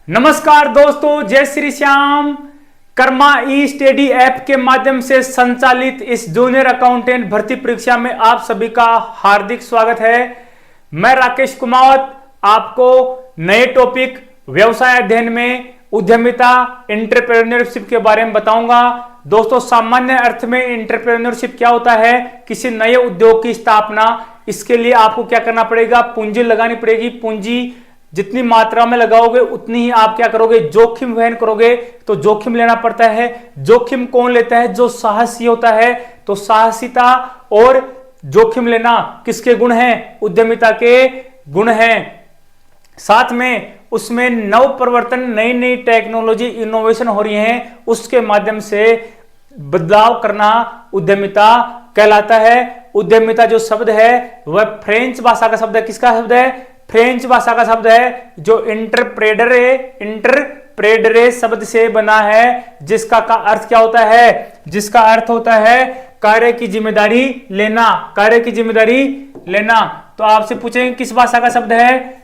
नमस्कार दोस्तों, जय श्री श्याम। कर्मा ई स्टडी ऐप के माध्यम से संचालित इस जूनियर अकाउंटेंट भर्ती परीक्षा में आप सभी का हार्दिक स्वागत है। मैं राकेश कुमावत आपको नए टॉपिक व्यवसाय अध्ययन में उद्यमिता एंटरप्रेन्योरशिप के बारे में बताऊंगा। दोस्तों, सामान्य अर्थ में एंटरप्रेन्योरशिप क्या होता है? किसी नए उद्योग की स्थापना। इसके लिए आपको क्या करना पड़ेगा? पूंजी लगानी पड़ेगी। पूंजी जितनी मात्रा में लगाओगे उतनी ही आप क्या करोगे? जोखिम वहन करोगे। तो जोखिम लेना पड़ता है। जोखिम कौन लेता है? जो साहसी होता है। तो साहसिता और जोखिम लेना किसके गुण हैं? उद्यमिता के गुण हैं। साथ में उसमें नव परिवर्तन, नई नई टेक्नोलॉजी, इनोवेशन हो रही है, उसके माध्यम से बदलाव करना उद्यमिता कहलाता है। उद्यमिता जो शब्द है वह फ्रेंच भाषा का शब्द है। किसका शब्द है? फ्रेंच भाषा का शब्द है, जो इंटरप्रेडरे शब्द से बना है, जिसका का अर्थ क्या होता है? जिसका अर्थ होता है कार्य की जिम्मेदारी लेना। कार्य की जिम्मेदारी लेना। तो आपसे पूछेंगे किस भाषा का शब्द है?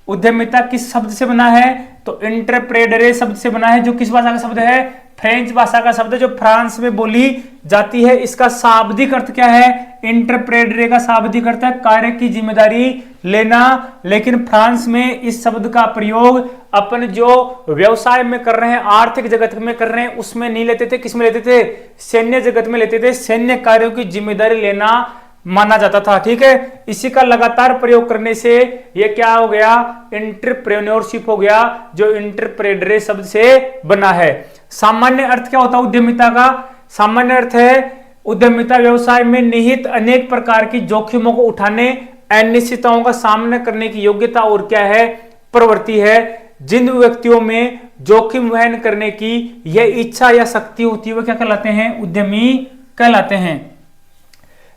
उद्यमिता किस शब्द से बना है? तो इंटरप्रेडरे शब्द से बना है, जो किस भाषा का शब्द है? फ्रेंच भाषा का शब्द है, जो फ्रांस में बोली जाती है। इसका शाब्दिक अर्थ क्या है? इंटरप्रेडरे का शाब्दिक अर्थ है कार्य की जिम्मेदारी लेना। लेकिन फ्रांस में इस शब्द का प्रयोग अपन जो व्यवसाय में कर रहे हैं, आर्थिक जगत में कर रहे हैं, उसमें नहीं लेते थे। किसमें लेते थे? सैन्य जगत में लेते थे। सैन्य कार्यों की जिम्मेदारी लेना माना जाता था। ठीक है, इसी का लगातार प्रयोग करने से ये क्या हो गया? एंटरप्रेन्योरशिप हो गया, जो इंटरप्रेडरे शब्द से बना है। सामान्य अर्थ क्या होता है उद्यमिता का? सामान्य अर्थ है उद्यमिता व्यवसाय में निहित अनेक प्रकार की जोखिमों को उठाने, अनिश्चितताओं का सामना करने की योग्यता और क्या है? प्रवृत्ति है। जिन व्यक्तियों में जोखिम वहन करने की यह इच्छा या शक्ति होती है वह क्या कहलाते हैं? उद्यमी कहलाते हैं।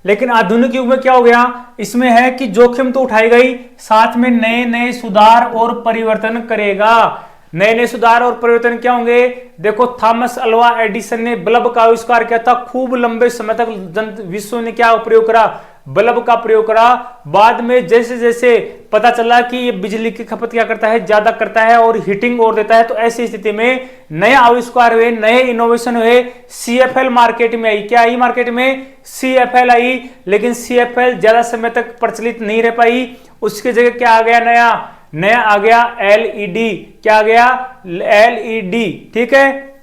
लेकिन आधुनिक युग में क्या हो गया? इसमें है कि जोखिम तो उठाएगा ही, साथ में नए नए सुधार और परिवर्तन करेगा। नए नए सुधार और परिवर्तन क्या होंगे? देखो, थॉमस अल्वा एडिसन ने बल्ब का आविष्कार किया था। खूब लंबे समय तक विश्व ने क्या प्रयोग करा? बल्ब का प्रयोग करा। बाद में जैसे जैसे पता चला कि ये बिजली की खपत क्या करता है? ज्यादा करता है और हीटिंग और देता है। तो ऐसी स्थिति में नए आविष्कार हुए, नए इनोवेशन हुए। सीएफएल मार्केट में आई। क्या आई मार्केट में? सीएफएल आई। लेकिन सीएफएल ज्यादा समय तक प्रचलित नहीं रह पाई। उसकी जगह क्या आ गया? नया आ गया एलईडी। क्या आ गया? एलईडी। ठीक है,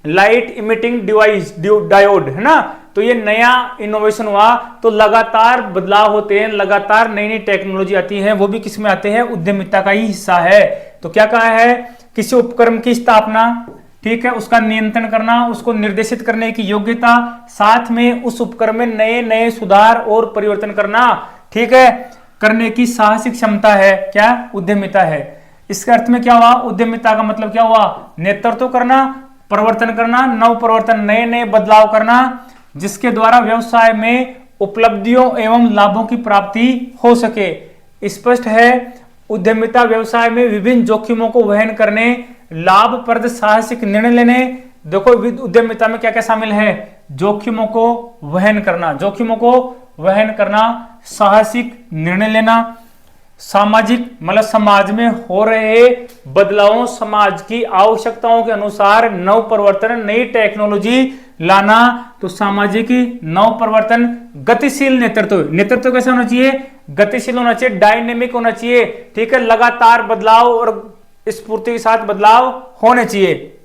लाइट इमिटिंग डिवाइस, डायोड, है ना। तो ये नया इनोवेशन हुआ। तो लगातार बदलाव होते हैं, लगातार नई नई टेक्नोलॉजी आती है। वो भी किस में आते हैं? उद्यमिता का ही हिस्सा है। तो क्या कहा है? किसी उपक्रम की स्थापना, ठीक है, उसका नियंत्रण करना, उसको निर्देशित करने की योग्यता, साथ में उस उपक्रम में नए नए सुधार और परिवर्तन करना, ठीक है, करने की साहसिक क्षमता है। क्या? उद्यमिता है। इसके अर्थ में क्या हुआ? उद्यमिता का मतलब क्या हुआ? नेतृत्व करना, परिवर्तन करना, नव परिवर्तन, नए नए बदलाव करना, जिसके द्वारा व्यवसाय में उपलब्धियों एवं लाभों की प्राप्ति हो सके। स्पष्ट है, उद्यमिता व्यवसाय में विभिन्न जोखिमों को वहन करने, लाभप्रद साहसिक निर्णय लेने। देखो, उद्यमिता में क्या क्या शामिल है? जोखिमों को वहन करना, जोखिमों को वहन करना, साहसिक निर्णय लेना, सामाजिक मतलब समाज में हो रहे बदलावों, समाज की आवश्यकताओं के अनुसार नव परिवर्तन, नई टेक्नोलॉजी लाना। तो सामाजिक नव परिवर्तन, गतिशील नेतृत्व। नेतृत्व कैसा होना चाहिए? गतिशील होना चाहिए, डायनेमिक होना चाहिए। ठीक है, लगातार बदलाव और स्फूर्ति के साथ बदलाव होने चाहिए।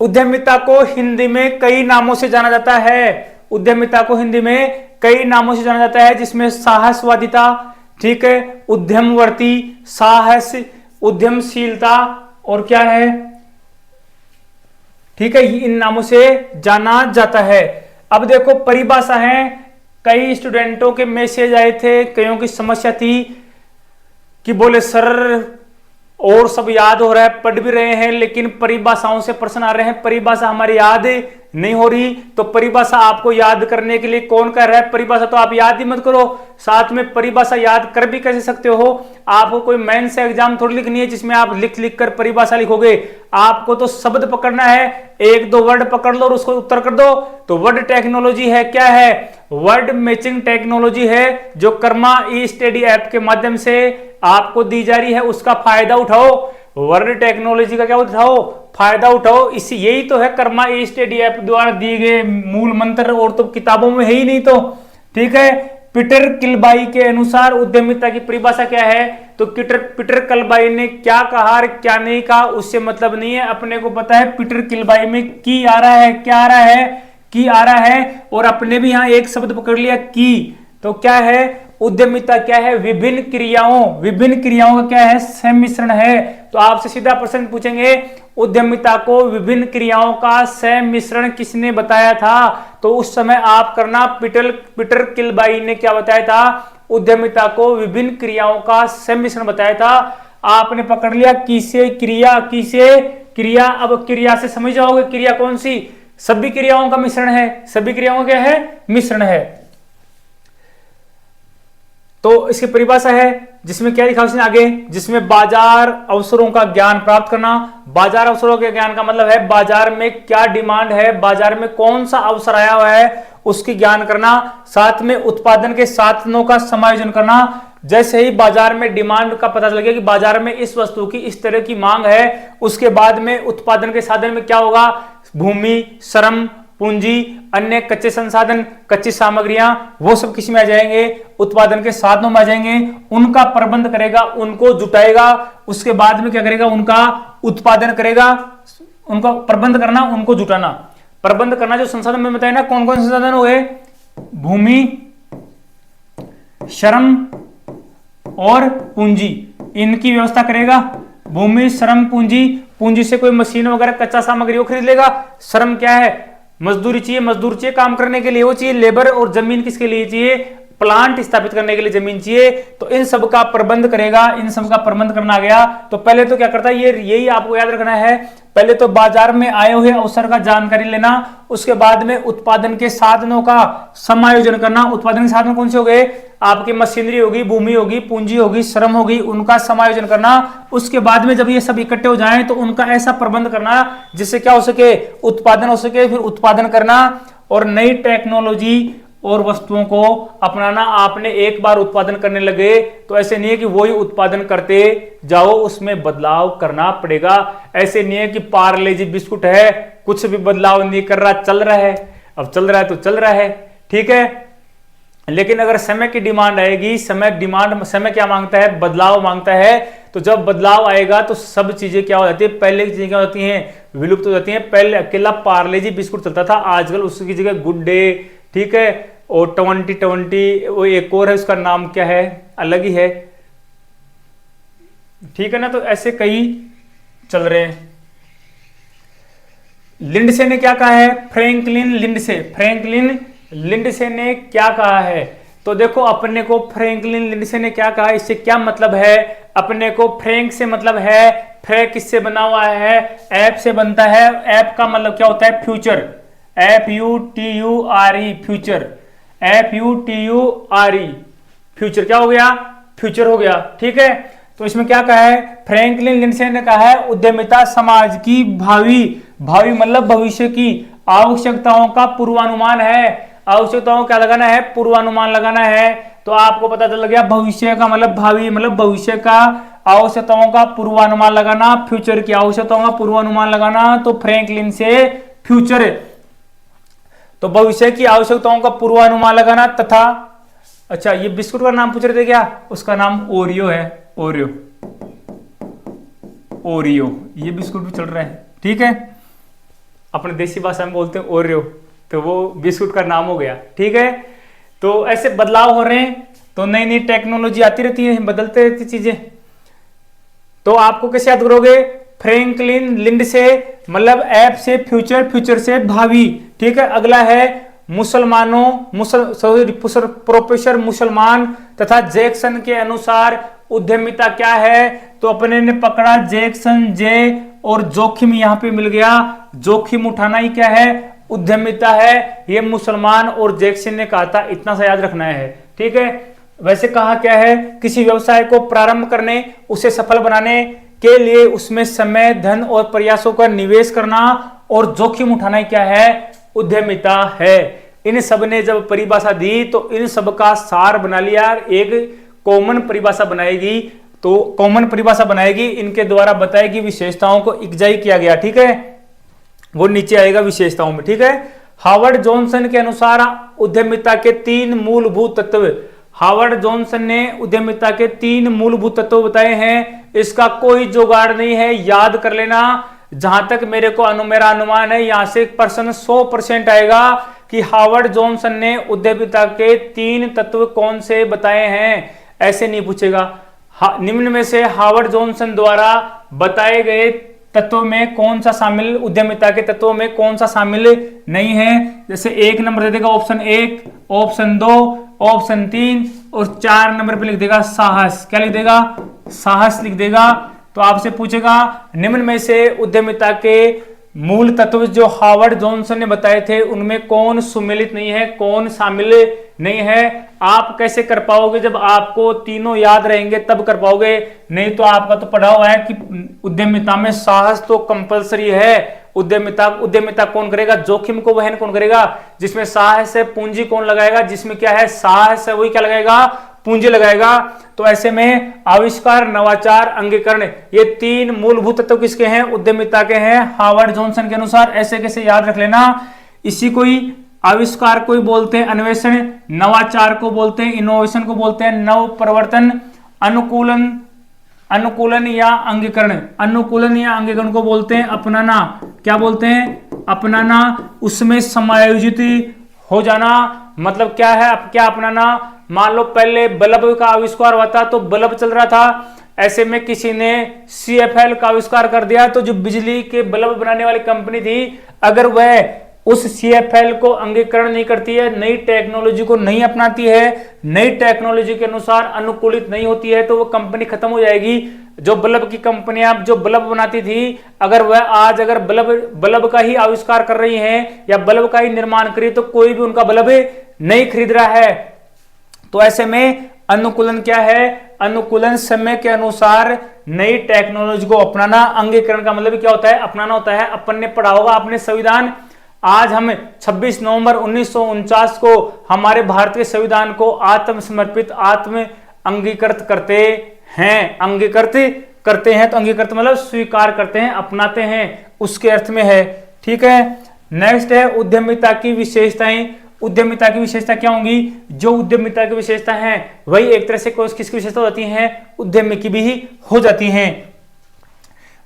उद्यमिता को हिंदी में कई नामों से जाना जाता है। उद्यमिता को हिंदी में कई नामों से जाना जाता है, जिसमें साहसवादिता, ठीक है, उद्यमवर्ती, साहस, उद्यमशीलता और क्या है, ठीक है, इन नामों से जाना जाता है। अब देखो, परिभाषा है। कई स्टूडेंटों के मैसेज आए थे, कईयों की समस्या थी कि बोले सर और सब याद हो रहा है, पढ़ भी रहे हैं, लेकिन परिभाषाओं से प्रश्न आ रहे हैं, परिभाषा हमारी याद नहीं हो रही। तो परिभाषा आपको याद करने के लिए कौन कह रहा है? परिभाषा तो आप याद ही मत करो, साथ में परिभाषा याद कर भी कैसे सकते हो? आपको कोई मेंस एग्जाम थोड़ी लिखनी है जिसमें आप लिख लिख कर परिभाषा लिखोगे। आपको तो शब्द पकड़ना है, एक दो वर्ड पकड़ लो और उसको उत्तर कर दो। तो वर्ड टेक्नोलॉजी है। क्या है? वर्ड मैचिंग टेक्नोलॉजी है, जो कर्मा ई स्टडी ऐप के माध्यम से आपको दी जा रही है। उसका फायदा उठाओ। वर्ल्ड टेक्नोलॉजी का क्या उठाओ, फायदा उठाओ। इसी यही तो है कर्मा ई स्टडी ऐप द्वारा दिए गए मूल मंत्र, और तो किताबों में है ही नहीं तो। ठीक है, पीटर किलबाई के अनुसार उद्यमिता की परिभाषा क्या है, तो पीटर किलबाई ने क्या कहा और क्या नहीं कहा उससे मतलब नहीं है, अपने को पता है पीटर किलबाई में की आ रहा है, क्या आ रहा है, की आ रहा है। और अपने भी यहां एक शब्द पकड़ लिया की, तो क्या है उद्यमिता, क्या है विभिन्न क्रियाओं का क्या है सम्मिश्रण है। तो आपसे सीधा प्रश्न पूछेंगे, उद्यमिता को विभिन्न क्रियाओं का सम्मिश्रण किसने बताया था, तो उस समय आप करना पीटर किलबाई ने क्या बताया था, उद्यमिता को विभिन्न क्रियाओं का सम्मिश्रण बताया था। आपने पकड़ लिया किसे क्रिया, किसे क्रिया। अब क्रिया से समझ जाओगे क्रिया कौन सी, सभी क्रियाओं का मिश्रण है, सभी क्रियाओं का क्या है मिश्रण है। तो इसकी परिभाषा है जिसमें क्या लिखा उसने आगे, जिसमें बाजार अवसरों का ज्ञान प्राप्त करना। बाजार अवसरों के ज्ञान का मतलब है बाजार में क्या डिमांड है, बाजार में कौन सा अवसर आया हुआ है उसकी ज्ञान करना। साथ में उत्पादन के साधनों का समायोजन करना। जैसे ही बाजार में डिमांड का पता चल गया कि बाजार में इस वस्तु की इस तरह की मांग है, उसके बाद में उत्पादन के साधन में क्या होगा, भूमि, श्रम, पूंजी, अन्य कच्चे संसाधन, कच्ची सामग्रियां, वो सब किस में आ जाएंगे, उत्पादन के साधनों में आ जाएंगे। उनका प्रबंध करेगा, उनको जुटाएगा, उसके बाद में क्या करेगा, उनका उत्पादन करेगा। उनका प्रबंध करना, उनको जुटाना, प्रबंध करना। जो संसाधन में बताया ना, कौन कौन से संसाधन हो गए, भूमि, श्रम और पूंजी, इनकी व्यवस्था करेगा। भूमि, श्रम, पूंजी। पूंजी से कोई मशीन वगैरह कच्चा सामग्री वो खरीद लेगा। श्रम क्या है, मजदूरी चाहिए, मजदूर चाहिए काम करने के लिए, वो चाहिए लेबर। और जमीन किसके लिए चाहिए, प्लांट स्थापित करने के लिए जमीन चाहिए। तो इन सब का प्रबंध करेगा, इन सब का प्रबंध करना आ गया। तो पहले तो क्या करता है, ये यही आपको याद रखना है, पहले तो बाजार में आए हुए अवसर का जानकारी लेना, उसके बाद में उत्पादन के साधनों का समायोजन करना। उत्पादन के साधन कौन से हो गए, आपकी मशीनरी होगी, भूमि होगी, पूंजी होगी, श्रम होगी, उनका समायोजन करना। उसके बाद में जब ये सब इकट्ठे हो जाएं तो उनका ऐसा प्रबंध करना जिससे क्या हो सके, उत्पादन हो सके। फिर उत्पादन करना और नई टेक्नोलॉजी और वस्तुओं को अपनाना। आपने एक बार उत्पादन करने लगे तो ऐसे नहीं है कि वही उत्पादन करते जाओ, उसमें बदलाव करना पड़ेगा। ऐसे नहीं है कि पार्ले जी बिस्कुट है, कुछ भी बदलाव नहीं कर रहा, चल रहा है, अब चल रहा है तो चल रहा है, ठीक है। लेकिन अगर समय की डिमांड आएगी, समय क्या मांगता है, बदलाव मांगता है। तो जब बदलाव आएगा तो सब चीजें क्या हो जाती है, पहले की चीजें क्या होती हैं, विलुप्त हो जाती हैं। पहले अकेला पार्ले जी बिस्कुट चलता था, आजकल उसकी जगह गुड डे, ठीक है, और 2020 वो एक और है, उसका नाम क्या है, अलग ही है, ठीक है ना। तो ऐसे कई चल रहे हैं। लिंडसे ने क्या कहा है, फ्रैंकलिन लिंडसे ने क्या कहा है, तो देखो अपने को फ्रैंकलिन लिंडसे ने क्या कहा, इससे क्या मतलब है अपने को। फ्रैंक से मतलब है, फ्रैंक किससे बना हुआ है, ऐप से बनता है। ऐप का मतलब क्या होता है, future, FUTURE, future, FUTURE, future क्या हो गया, फ्यूचर हो गया, ठीक है। तो इसमें क्या कहा है, फ्रैंकलिन लिंडसे ने कहा है उद्यमिता समाज की भावी मतलब भविष्य की आवश्यकताओं का पूर्वानुमान है। आवश्यकताओं क्या लगाना है, पूर्वानुमान लगाना है। तो आपको पता चल गया भविष्य का मतलब भावी, मतलब भविष्य का आवश्यकताओं का पूर्वानुमान लगाना, फ्यूचर की आवश्यकताओं का पूर्वानुमान लगाना। तो फ्रैंकलिन से फ्यूचर, तो भविष्य की आवश्यकताओं का पूर्वानुमान लगाना तथा, अच्छा ये बिस्कुट का नाम पूछ रहे थे क्या, उसका नाम ओरियो है, ओरियो, ये बिस्कुट भी चल रहा है, ठीक है। अपने देसी भाषा में बोलते हैं ओरियो, तो वो बिस्कुट का नाम हो गया, ठीक है। तो ऐसे बदलाव हो रहे हैं, तो नई नई टेक्नोलॉजी आती रहती है, बदलते रहती चीजें। तो आपको कैसे याद करोगे, फ्रैंकलिन लिंडसे मतलब ऐप से फ्यूचर, फ्यूचर से भावी, ठीक है। अगला है प्रोफेसर मुसलमान तथा जैक्सन के अनुसार उद्यमिता क्या है, तो अपने ने पकड़ा जैक्सन जे, और जोखिम यहां पे मिल गया, जोखिम उठाना ही क्या है, उद्यमिता है। ये मुसलमान और जैक्सन ने कहा था, इतना सा याद रखना है, ठीक है। वैसे कहा क्या है, किसी व्यवसाय को प्रारंभ करने, उसे सफल बनाने के लिए उसमें समय, धन और प्रयासों का निवेश करना और जोखिम उठाना क्या है, उद्यमिता है। इन सब ने जब परिभाषा दी तो इन सब का सार बना लिया, एक कॉमन परिभाषा बनाएगी तो कॉमन परिभाषा बनाएगी, इनके द्वारा बताएगी विशेषताओं को इकजाई किया गया, ठीक है, वो नीचे आएगा विशेषताओं में, ठीक है। हार्वर्ड जॉनसन के अनुसार उद्यमिता के 3 मूलभूत तत्व, हार्वर्ड जॉनसन ने उद्यमिता के 3 मूलभूत तत्व बताए हैं, इसका कोई जुगाड़ नहीं है, याद कर लेना। जहां तक मेरा अनुमान है, यहां से प्रश्न 100% आएगा कि हार्वर्ड जॉनसन ने उद्यमिता के 3 तत्व कौन से बताए हैं, ऐसे नहीं पूछेगा। निम्न में से हार्वर्ड जॉनसन द्वारा बताए गए तत्वों में कौन सा शामिल, उद्यमिता के तत्वों में कौन सा शामिल नहीं है। जैसे 1 नंबर दे देगा ऑप्शन 1, ऑप्शन 2, ऑप्शन 3 और 4 नंबर पे लिख देगा साहस। क्या लिख देगा? साहस लिख देगा। तो आपसे पूछेगा निम्न में से उद्यमिता के मूल तत्व जो हार्वर्ड जॉनसन ने बताए थे उनमें कौन सुमेलित नहीं है, कौन शामिल नहीं है। आप कैसे कर पाओगे? जब आपको तीनों याद रहेंगे तब कर पाओगे, नहीं तो आपका तो पढ़ा हुआ है कि उद्यमिता में साहस तो कंपलसरी है। उद्यमिता कौन करेगा? जोखिम को वहन कौन करेगा? जिसमें साहस है पूंजी कौन लगाएगा? जिसमें क्या है साहस है वही क्या लगाएगा? पूंजी लगाएगा। तो ऐसे में आविष्कार, नवाचार, अंगीकरण, ये 3 मूलभूत तत्व किसके हैं? उद्यमिता के हैं हार्वर्ड जॉनसन के अनुसार। ऐसे कैसे याद रख लेना। इसी को ही आविष्कार को ही बोलते हैं अन्वेषण, नवाचार को बोलते हैं इनोवेशन को बोलते हैं नव परिवर्तन, अनुकूलन या अंगीकरण, अनुकूलन या अंगीकरण को बोलते हैं अपनाना। क्या बोलते हैं? अपनाना। उसमें समायोजित हो जाना। मतलब क्या है? क्या अपनाना? मान लो पहले बल्ब का आविष्कार हुआ था तो बल्ब चल रहा था, ऐसे में किसी ने CFL का आविष्कार कर दिया, तो जो बिजली के बल्ब बनाने वाली कंपनी थी, अगर वह उस CFL को अंगीकरण नहीं करती है, नई टेक्नोलॉजी को नहीं अपनाती है, नई टेक्नोलॉजी के अनुसार अनुकूलित नहीं होती है, तो वो कंपनी खत्म हो जाएगी। जो बल्ब की कंपनियां जो बल्ब बनाती थी, अगर वह आज अगर बल्ब का ही आविष्कार कर रही हैं या बल्ब का ही निर्माण करी, तो कोई भी उनका बल्ब नहीं खरीद रहा है। तो ऐसे में अनुकूलन क्या है? अनुकूलन समय के अनुसार नई टेक्नोलॉजी को अपनाना। अंगीकरण का मतलब क्या होता है? अपनाना होता है। अपन ने पढ़ा होगा अपने संविधान, आज हम 26 नवंबर 1949 को हमारे भारत के संविधान को आत्मसमर्पित, आत्म अंगीकृत करते हैं। अंगीकृत करते हैं तो अंगीकृत मतलब स्वीकार करते हैं, अपनाते हैं, उसके अर्थ में है। ठीक है। नेक्स्ट है उद्यमिता की विशेषताएं। उद्यमिता की विशेषता क्या होंगी? जो उद्यमिता की विशेषता है वही एक तरह से किसकी विशेषता होती है? उद्यमी की भी हो जाती हैं।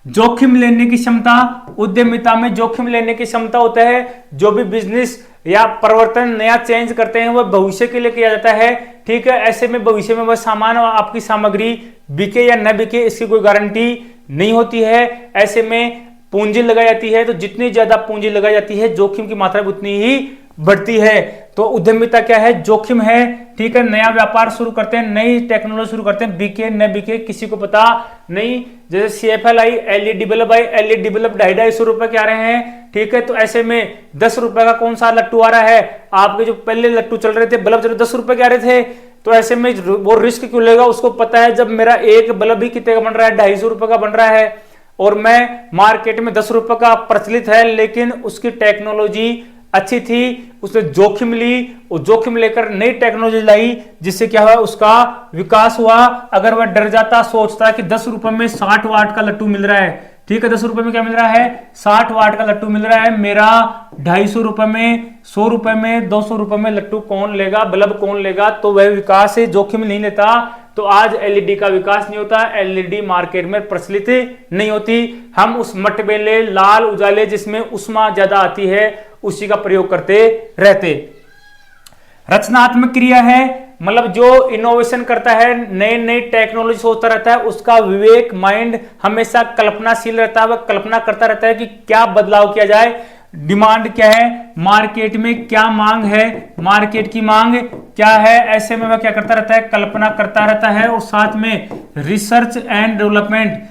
जोखिम लेने की क्षमता। उद्यमिता में जोखिम लेने की क्षमता होता है। जो भी बिजनेस या परिवर्तन नया चेंज करते हैं वह भविष्य के लिए किया जाता है। ठीक है। ऐसे में भविष्य में वह सामान और आपकी सामग्री बिके या न बिके इसकी कोई गारंटी नहीं होती है। ऐसे में पूंजी लगाई जाती है, तो जितनी ज्यादा पूंजी लगाई जाती है जोखिम की मात्रा उतनी ही बढ़ती है। तो उद्यमिता क्या है? जोखिम है। ठीक है। नया व्यापार शुरू करते हैं, नई टेक्नोलॉजी शुरू करते हैं, बिके न बिके किसी को पता नहीं। जैसे CFL आई, LED बल्ब आई, LED बल्ब 250 रुपए के आ रहे हैं। ठीक है। तो ऐसे में 10 रुपए का कौन सा लट्टू आ रहा है? आपके जो पहले लट्टू चल रहे थे बल्ब चल 10 रुपए के आ रहे थे, तो ऐसे में वो रिस्क क्यों लेगा? उसको पता है जब मेरा एक बल्ब ही कितने का बन रहा है, 250 रुपए का बन रहा है, और मैं मार्केट में 10 रुपए का प्रचलित है, लेकिन उसकी टेक्नोलॉजी अच्छी थी, उसने जोखिम ली और जोखिम लेकर नई टेक्नोलॉजी लाई, जिससे क्या हुआ? उसका विकास हुआ। अगर वह डर जाता, सोचता कि 10 रुपए में 60 वाट का लट्टू मिल रहा है, ठीक है, 10 रुपए में क्या मिल रहा है? 60 वाट का लट्टू मिल रहा है, मेरा 250 रुपए में, 100 रुपए में, 200 रुपए में लट्टू कौन लेगा, बल्ब कौन लेगा? तो वह विकास से जोखिम नहीं लेता। तो आज LED का विकास नहीं होता, LED मार्केट में प्रचलित नहीं होती। हम उस मटबेले लाल उजाले जिसमें उष्मा ज्यादा आती है उसी का प्रयोग करते रहते। रचनात्मक क्रिया है, मतलब जो इनोवेशन करता है, नई नई टेक्नोलॉजी सोचता रहता है, उसका विवेक, माइंड हमेशा कल्पनाशील रहता है। वह कल्पना करता रहता है कि क्या बदलाव किया जाए, डिमांड क्या है, मार्केट में क्या मांग है, मार्केट की मांग क्या है। ऐसे में वह क्या करता रहता है? कल्पना करता रहता है। और साथ में रिसर्च एंड डेवलपमेंट,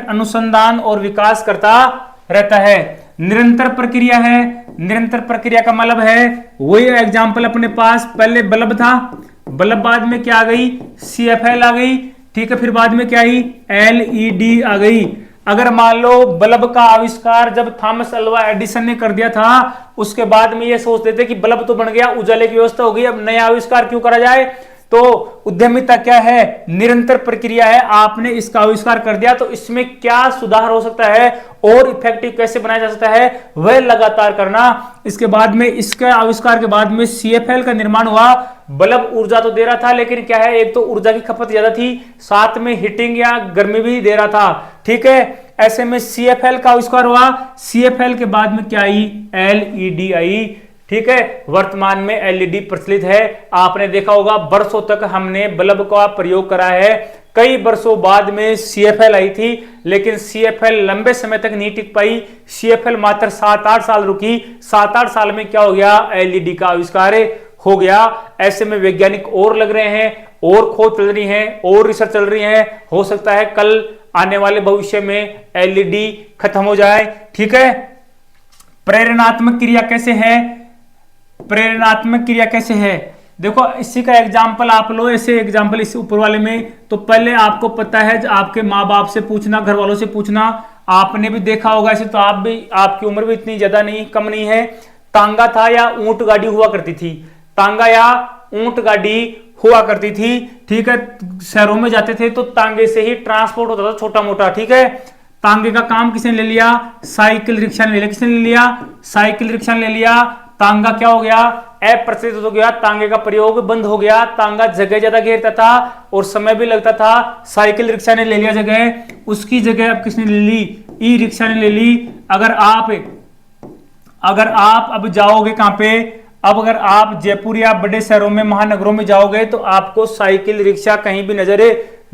अनुसंधान और विकास करता रहता है। निरंतर प्रक्रिया है। निरंतर प्रक्रिया का मतलब है वही एग्जाम्पल अपने पास, पहले बल्ब था, बल्ब बाद में क्या आ गई? CFL आ गई। ठीक है। फिर बाद में क्या आई? LED आ गई। अगर मान लो बल्ब का आविष्कार जब थॉमस अल्वा एडिसन ने कर दिया था, उसके बाद में ये सोचते थे कि बल्ब तो बन गया, उजाले की व्यवस्था हो गई, अब नया आविष्कार क्यों करा जाए? तो उद्यमिता क्या है? निरंतर प्रक्रिया है। आपने इसका आविष्कार कर दिया तो इसमें क्या सुधार हो सकता है और इफेक्टिव कैसे बनाया जा सकता है, वह लगातार करना। इसके बाद में, इसके आविष्कार के बाद में CFL का निर्माण हुआ। बल्ब ऊर्जा तो दे रहा था, लेकिन क्या है, एक तो ऊर्जा की खपत ज्यादा थी, साथ में हीटिंग या गर्मी भी दे रहा था। ठीक है, ऐसे में CFL का आविष्कार हुआ। CFL के बाद में क्या आई? LED आई। ठीक है, वर्तमान में LED प्रचलित है। आपने देखा होगा वर्षों तक हमने बल्ब का प्रयोग करा है, कई वर्षों बाद में CFL आई थी, लेकिन CFL लंबे समय तक नहीं टिक पाई। CFL मात्र 7-8 साल रुकी। 7-8 साल में क्या हो गया? LED का आविष्कार हो गया। ऐसे में वैज्ञानिक और लग रहे हैं, और खोज चल रही है, और रिसर्च चल रही है। हो सकता है कल आने वाले भविष्य में LED खत्म हो जाए। ठीक है, प्रेरणात्मक क्रिया कैसे है? प्रेरणात्मक क्रिया कैसे है? देखो, इसी का एग्जाम्पल आप लो, ऐसे एग्जाम्पल इस ऊपर वाले में। तो पहले आपको पता है, आपके माँ बाप से पूछना, घर वालों से पूछना, आपने भी देखा होगा ऐसे, तो आप भी, आपकी उम्र भी इतनी ज्यादा नहीं, कम नहीं है। तांगा था या ऊंट गाड़ी हुआ करती थी? तांगा या ऊंट गाड़ी हुआ करती थी। ठीक है, शहरों में जाते थे तो तांगे से ही ट्रांसपोर्ट होता था, छोटा मोटा। ठीक है, तांगे का काम किसने ले लिया? साइकिल रिक्शा ने ले लिया। किसने ले लिया? साइकिल रिक्शा ने ले लिया। तांगा क्या हो गया? अप्रचलित हो गया, तांगे का प्रयोग बंद हो गया। तांगा जगह ज्यादा घेरता था और समय भी लगता था। साइकिल रिक्शा ने ले लिया जगह, उसकी जगह अब किसने ले ली? ई रिक्शा ने ले ली। अगर आप अब जाओगे कहां पे? अब अगर आप जयपुर या बड़े शहरों में, महानगरों में जाओगे तो आपको साइकिल रिक्शा कहीं भी नजर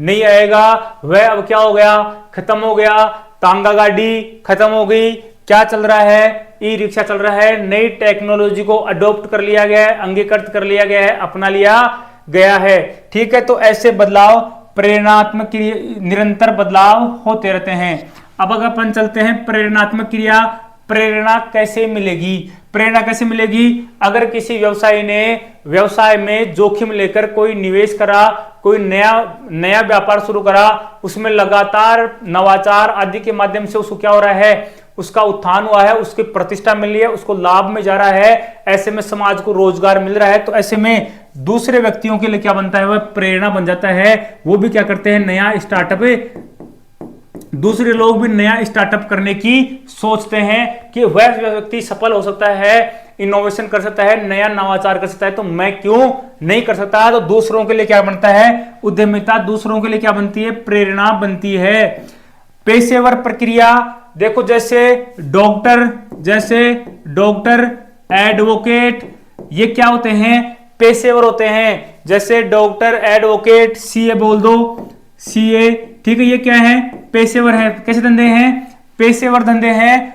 नहीं आएगा। वह अब क्या हो गया? खत्म हो गया। तांगा गाड़ी खत्म हो गई। क्या चल रहा है? ई रिक्शा चल रहा है। नई टेक्नोलॉजी को अडॉप्ट कर लिया गया है, अंगीकृत कर लिया गया है, अपना लिया गया है। ठीक है, तो ऐसे बदलाव, प्रेरणात्मक क्रिया, निरंतर बदलाव होते रहते हैं। अब अगर अपन चलते हैं प्रेरणात्मक क्रिया, प्रेरणा कैसे मिलेगी? प्रेरणा कैसे मिलेगी? अगर किसी व्यवसायी ने व्यवसाय में जोखिम लेकर कोई निवेश करा, कोई नया व्यापार शुरू करा, उसमें लगातार नवाचार आदि के माध्यम से उसको क्या हो रहा है? उसका उत्थान हुआ है, उसकी प्रतिष्ठा मिल रही है, उसको लाभ में जा रहा है, ऐसे में समाज को रोजगार मिल रहा है। तो ऐसे में दूसरे व्यक्तियों के लिए क्या बनता है? वह प्रेरणा बन जाता है। वो भी क्या करते हैं? नया स्टार्टअप, दूसरे लोग भी नया स्टार्टअप करने की सोचते हैं कि वह व्यक्ति सफल हो सकता है, इनोवेशन कर सकता है, नया नवाचार कर सकता है, तो मैं क्यों नहीं कर सकता? तो दूसरों के लिए क्या बनता है? उद्यमिता दूसरों के लिए क्या बनती है? प्रेरणा बनती है। पेशेवर प्रक्रिया, देखो जैसे डॉक्टर, एडवोकेट, ये क्या होते हैं? पेशेवर होते हैं। जैसे डॉक्टर, एडवोकेट, सीए बोल दो, सीए। ठीक है, ये क्या है? पेशेवर है। कैसे धंधे हैं? पेशेवर धंधे हैं।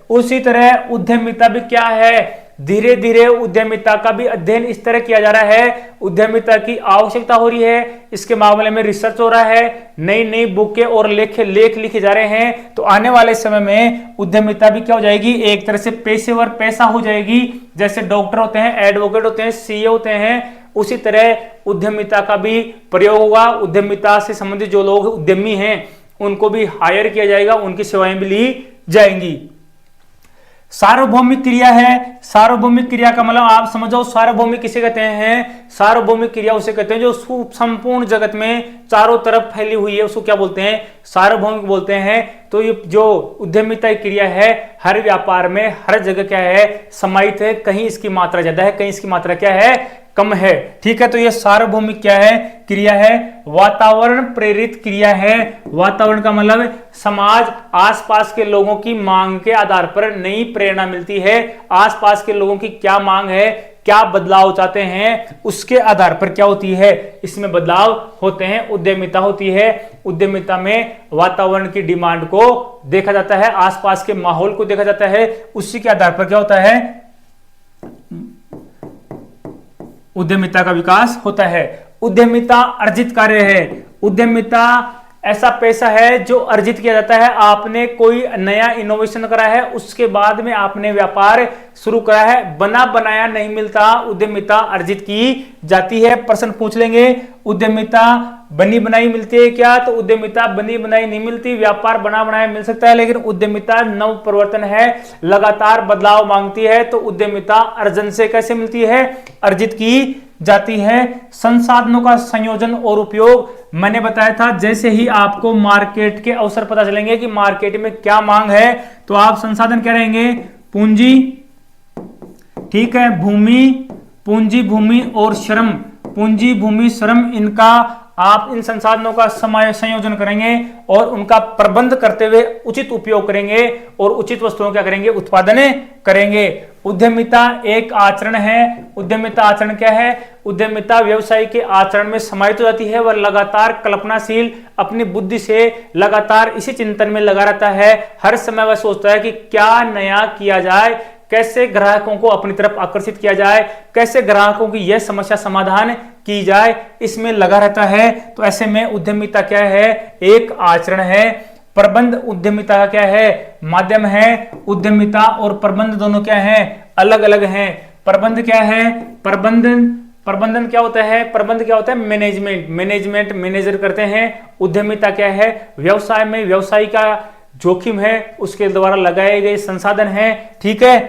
उसी तरह उद्यमिता भी क्या है? धीरे धीरे उद्यमिता का भी अध्ययन इस तरह किया जा रहा है। उद्यमिता की आवश्यकता हो रही है, इसके मामले में रिसर्च हो रहा है, नई नई बुकें और लेख लिखे जा रहे हैं। तो आने वाले समय में उद्यमिता भी क्या हो जाएगी? एक तरह से पेशेवर पैसा हो जाएगी। जैसे डॉक्टर होते हैं, एडवोकेट होते हैं, सीए होते हैं, उसी तरह उद्यमिता का भी प्रयोग होगा। उद्यमिता से संबंधित जो लोग उद्यमी हैं उनको भी हायर किया जाएगा, उनकी सेवाएं भी ली जाएंगी। सार्वभौमिक क्रिया है। सार्वभौमिक क्रिया का मतलब आप समझो, सार्वभौमिक किसे कहते हैं? सार्वभौमिक क्रिया उसे कहते हैं जो संपूर्ण जगत में चारों तरफ फैली हुई है, उसको क्या बोलते हैं? सार्वभौमिक बोलते हैं। तो ये जो उद्यमिता क्रिया है, हर व्यापार में हर जगह क्या है? समाहित है। कहीं इसकी मात्रा ज्यादा है, कहीं इसकी मात्रा क्या है? कम है। ठीक है, तो ये सार्वभौमिक क्या है? क्रिया है। वातावरण प्रेरित क्रिया है। वातावरण का मतलब समाज, आसपास के लोगों की मांग के आधार पर नई प्रेरणा मिलती है। आसपास के लोगों की क्या मांग है, क्या बदलाव चाहते हैं, उसके आधार पर क्या होती है? इसमें बदलाव होते हैं, उद्यमिता होती है। उद्यमिता में वातावरण की डिमांड को देखा जाता है, आसपास के माहौल को देखा जाता है, उसी के आधार पर क्या होता है? उद्यमिता का विकास होता है। उद्यमिता अर्जित कार्य है। उद्यमिता ऐसा पैसा है जो अर्जित किया जाता है। आपने कोई नया इनोवेशन करा है, उसके बाद में आपने व्यापार शुरू करा है, बना बनाया नहीं मिलता, उद्यमिता अर्जित की जाती है। प्रश्न पूछ लेंगे, उद्यमिता बनी बनाई मिलती है क्या? तो उद्यमिता बनी बनाई नहीं मिलती, व्यापार बना बनाया मिल सकता है, लेकिन उद्यमिता नव परिवर्तन है, लगातार बदलाव मांगती है। तो उद्यमिता अर्जन से कैसे मिलती है? अर्जित की जाती है। संसाधनों का संयोजन और उपयोग, मैंने बताया था जैसे ही आपको मार्केट के अवसर पता चलेंगे कि मार्केट में क्या मांग है, तो आप संसाधन क्या रहेंगे? पूंजी, ठीक है, भूमि, पूंजी, भूमि और श्रम, पूंजी, भूमि, श्रम, इनका आप इन संसाधनों का संयोजन करेंगे और उनका प्रबंध करते हुए उचित उपयोग करेंगे और उचित वस्तुओं क्या करेंगे? उत्पादन करेंगे। उद्यमिता एक आचरण है। उद्यमिता आचरण क्या है? उद्यमिता व्यवसाय के आचरण में समाहित हो जाती है। वह लगातार कल्पनाशील, अपनी बुद्धि से लगातार इसी चिंतन में लगा रहता है। हर समय वह सोचता है कि क्या नया किया जाए, कैसे ग्राहकों को अपनी तरफ आकर्षित किया जाए, कैसे ग्राहकों की यह समस्या समाधान की जाए, इसमें लगा रहता है। तो ऐसे में उद्यमिता क्या है? एक आचरण है। प्रबंध उद्यमिता का क्या है? माध्यम है। उद्यमिता और प्रबंध दोनों क्या है? अलग अलग हैं। प्रबंध क्या है? प्रबंधन क्या होता है? प्रबंध क्या होता है? मैनेजमेंट मैनेजर करते हैं। उद्यमिता क्या है? व्यवसाय में व्यवसाय का जोखिम है, उसके द्वारा लगाए गए संसाधन है। ठीक है,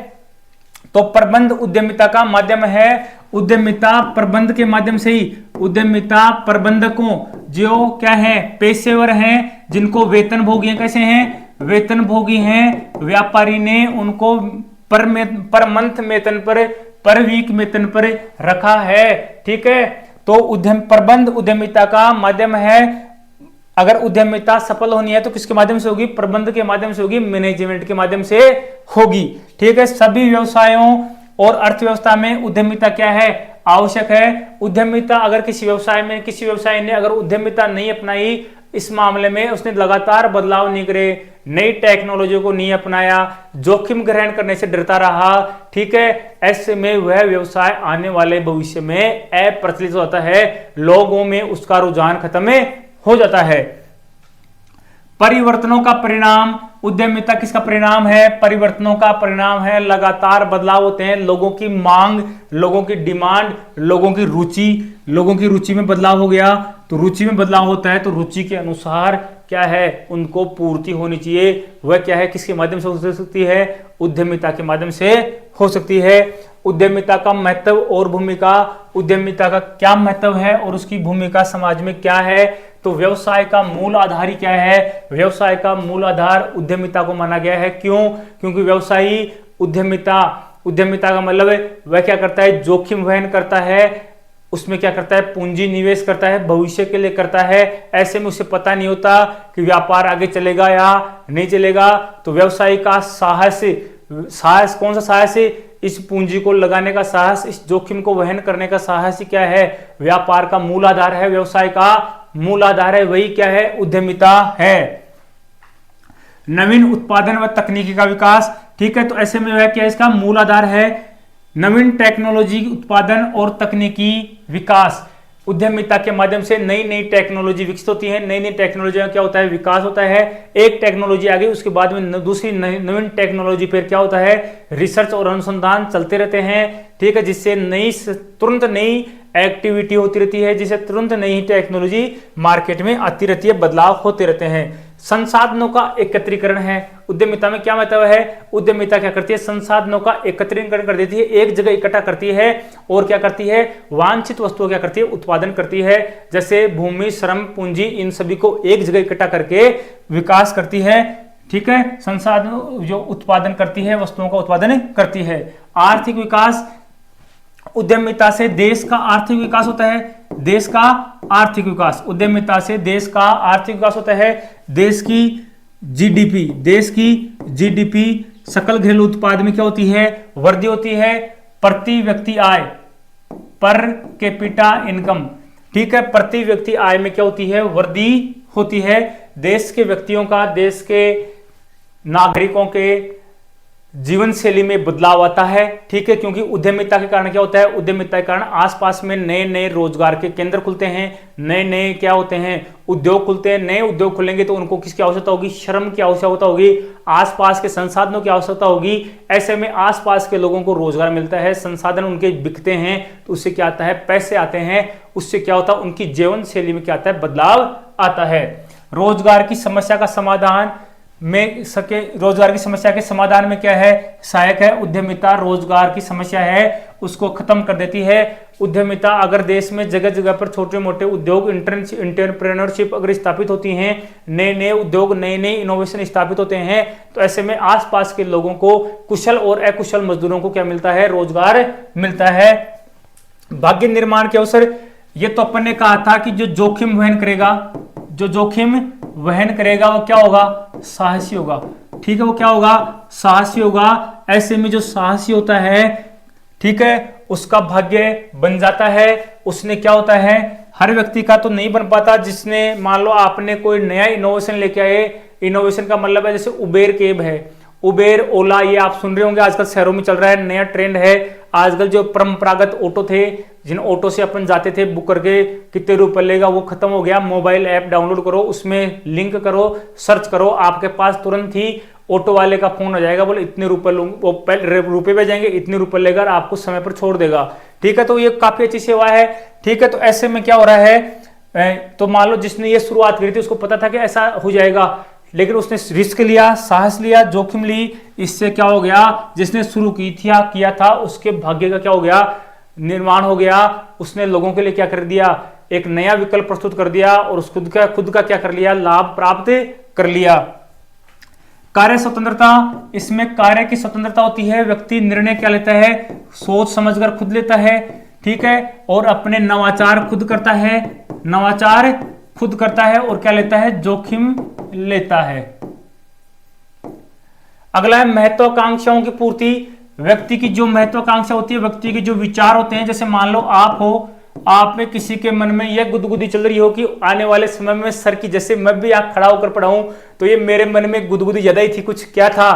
तो प्रबंध उद्यमिता का माध्यम है। उद्यमिता प्रबंध के माध्यम से ही उद्यमिता प्रबंधकों जो क्या है? पेशेवर हैं, जिनको वेतन भोगी हैं। कैसे हैं? वेतन भोगी हैं। व्यापारी ने उनको पर मंथ वेतन पर, पर वीक वेतन पर रखा है। ठीक है, तो प्रबंध उद्यमिता का माध्यम है। अगर उद्यमिता सफल होनी है तो किसके माध्यम से होगी? प्रबंध के माध्यम से होगी, मैनेजमेंट के माध्यम से होगी। ठीक है, सभी व्यवसायों और अर्थव्यवस्था में उद्यमिता क्या है? आवश्यक है। उद्यमिता अगर किसी व्यवसाय ने अगर उद्यमिता नहीं अपनाई, इस मामले में उसने लगातार बदलाव नहीं करे, नई टेक्नोलॉजी को नहीं अपनाया, जोखिम ग्रहण करने से डरता रहा, ठीक है, ऐसे में वह व्यवसाय आने वाले भविष्य में अप्रचलित होता है, लोगों में उसका रुझान खत्म हो जाता है। परिवर्तनों का परिणाम, उद्यमिता किसका परिणाम है? परिवर्तनों का परिणाम है। लगातार बदलाव होते हैं, लोगों की मांग, लोगों की डिमांड, लोगों की रुचि में बदलाव हो गया, तो रुचि में बदलाव होता है तो रुचि के अनुसार क्या है? उनको पूर्ति होनी चाहिए। वह क्या है? किसके माध्यम से हो सकती है? उद्यमिता के माध्यम से हो सकती है। उद्यमिता का महत्व और भूमिका, उद्यमिता का क्या महत्व है और उसकी भूमिका समाज में क्या है? तो व्यवसाय का मूल आधार ही क्या है? व्यवसाय का मूल आधार उद्यमिता को माना गया है। क्यों? क्योंकि व्यवसायी उद्यमिता का मतलब वह क्या करता है? जोखिम वहन करता है, उसमें क्या करता है? पूंजी निवेश करता है, भविष्य के लिए करता है। ऐसे में उसे पता नहीं होता कि व्यापार आगे चलेगा या नहीं चलेगा। तो व्यवसायी का साहस कौन सा साहस है? इस पूंजी को लगाने का साहस, इस जोखिम को वहन करने का साहस क्या है? व्यापार का मूल आधार है, व्यवसाय का मूल आधार है, वही क्या है? उद्यमिता है। नवीन उत्पादन व तकनीकी का विकास, ठीक है, तो ऐसे में वह क्या इसका मूल आधार है? नवीन टेक्नोलॉजी उत्पादन और तकनीकी विकास। उद्यमिता के माध्यम से नई नई टेक्नोलॉजी विकसित होती है। नई नई टेक्नोलॉजी में क्या होता है? विकास होता है। एक टेक्नोलॉजी आ गई, उसके बाद में दूसरी नवीन टेक्नोलॉजी पर क्या होता है? रिसर्च और अनुसंधान चलते रहते हैं, ठीक है, जिससे तुरंत नई एक्टिविटी होती रहती है, जिससे तुरंत नई टेक्नोलॉजी मार्केट में आती रहती है, बदलाव होते रहते हैं। संसाधनों का एकत्रीकरण है। उद्यमिता में क्या मतलब है? उद्यमिता क्या करती है? संसाधनों का एकत्रीकरण कर देती है, एक जगह इकट्ठा करती है और क्या करती है? वांछित वस्तुओं क्या करती है? उत्पादन करती है। जैसे भूमि, श्रम, पूंजी, इन सभी को एक जगह इकट्ठा करके विकास करती है। ठीक है, संसाधन जो उत्पादन करती है, वस्तुओं का उत्पादन करती है। आर्थिक विकास, उद्यमिता से देश का आर्थिक विकास होता है। देश का आर्थिक विकास, उद्यमिता से देश का आर्थिक विकास होता है। देश की जीडीपी सकल घरेलू उत्पाद में क्या होती है? वृद्धि होती है। प्रति व्यक्ति आय, पर कैपिटा इनकम, ठीक है, प्रति व्यक्ति आय में क्या होती है? वृद्धि होती है। देश के व्यक्तियों का, देश के नागरिकों के जीवन शैली में बदलाव आता है, ठीक है, क्योंकि उद्यमिता के कारण क्या होता है, उद्यमिता के कारण आसपास में नए नए रोजगार के केंद्र खुलते हैं, नए नए क्या होते हैं, उद्योग खुलते हैं। नए उद्योग खुलेंगे तो उनको किसकी आवश्यकता होगी, श्रम की आवश्यकता होगी, आसपास के संसाधनों की आवश्यकता होगी। ऐसे में आसपास के लोगों को रोजगार मिलता है, संसाधन उनके बिकते हैं, तो उससे क्या आता है, पैसे आते हैं। उससे क्या होता है, उनकी जीवन शैली में क्या आता है, बदलाव आता है। रोजगार की समस्या का समाधान में सके, रोजगार की समस्या के समाधान में क्या है, सहायक है उद्यमिता। रोजगार की समस्या है उसको खत्म कर देती है उद्यमिता। अगर देश में जगह जगह पर छोटे मोटे उद्योग, एंटरप्रेन्योरशिप अगर स्थापित होती हैं, नए नए उद्योग, नए नए इनोवेशन स्थापित होते हैं, तो ऐसे में आसपास के लोगों को, कुशल और अकुशल मजदूरों को क्या मिलता है, रोजगार मिलता है। भाग्य निर्माण के अवसर, ये तो अपन ने कहा था कि जो जोखिम वहन करेगा, जो जोखिम वहन करेगा वो क्या होगा, साहसी होगा, ठीक है, वो क्या होगा, साहसी होगा। ऐसे में जो साहसी होता है, ठीक है, उसका भाग्य बन जाता है। उसने क्या होता है, हर व्यक्ति का तो नहीं बन पाता। जिसने, मान लो आपने कोई नया इनोवेशन लेके आए, इनोवेशन का मतलब है जैसे उबेर कैब है, उबेर, ओला, ये आप सुन रहे होंगे, आजकल शहरों में चल रहा है, नया ट्रेंड है। आजकल जो परंपरागत ऑटो थे, जिन ऑटो से अपन जाते थे बुक करके, कितने रुपए लेगा, वो खत्म हो गया। मोबाइल ऐप डाउनलोड करो, उसमें लिंक करो, सर्च करो, आपके पास तुरंत ही ऑटो वाले का फोन आ जाएगा, बोले इतने रुपए रुपए भेजेंगे, इतने रुपए लेगा, आपको समय पर छोड़ देगा, ठीक है। तो ये काफी अच्छी सेवा है, ठीक है। तो ऐसे में क्या हो रहा है, तो मान लो जिसने ये शुरुआत करी थी उसको पता था कि ऐसा हो जाएगा, लेकिन उसने रिस्क लिया, साहस लिया, जोखिम ली। इससे क्या हो गया, जिसने शुरू किया था उसके भाग्य का क्या हो गया, निर्माण हो गया। उसने लोगों के लिए क्या कर दिया, एक नया विकल्प प्रस्तुत कर दिया, और उस खुद का क्या कर लिया, लाभ प्राप्त कर लिया। कार्य स्वतंत्रता, इसमें कार्य की स्वतंत्रता होती है। व्यक्ति निर्णय क्या लेता है, सोच समझकर खुद लेता है, ठीक है, और अपने नवाचार खुद करता है, नवाचार खुद करता है, और क्या लेता है, जोखिम लेता है। अगला है महत्वाकांक्षाओं की पूर्ति। व्यक्ति की जो महत्वाकांक्षा होती है, व्यक्ति के जो विचार होते हैं, जैसे मान लो आप हो, आप में किसी के मन में यह गुदगुदी चल रही हो कि आने वाले समय में सर की, जैसे मैं भी यहाँ खड़ा होकर पढ़ाऊं, तो ये मेरे मन में गुदगुदी ज्यादा ही थी। कुछ क्या था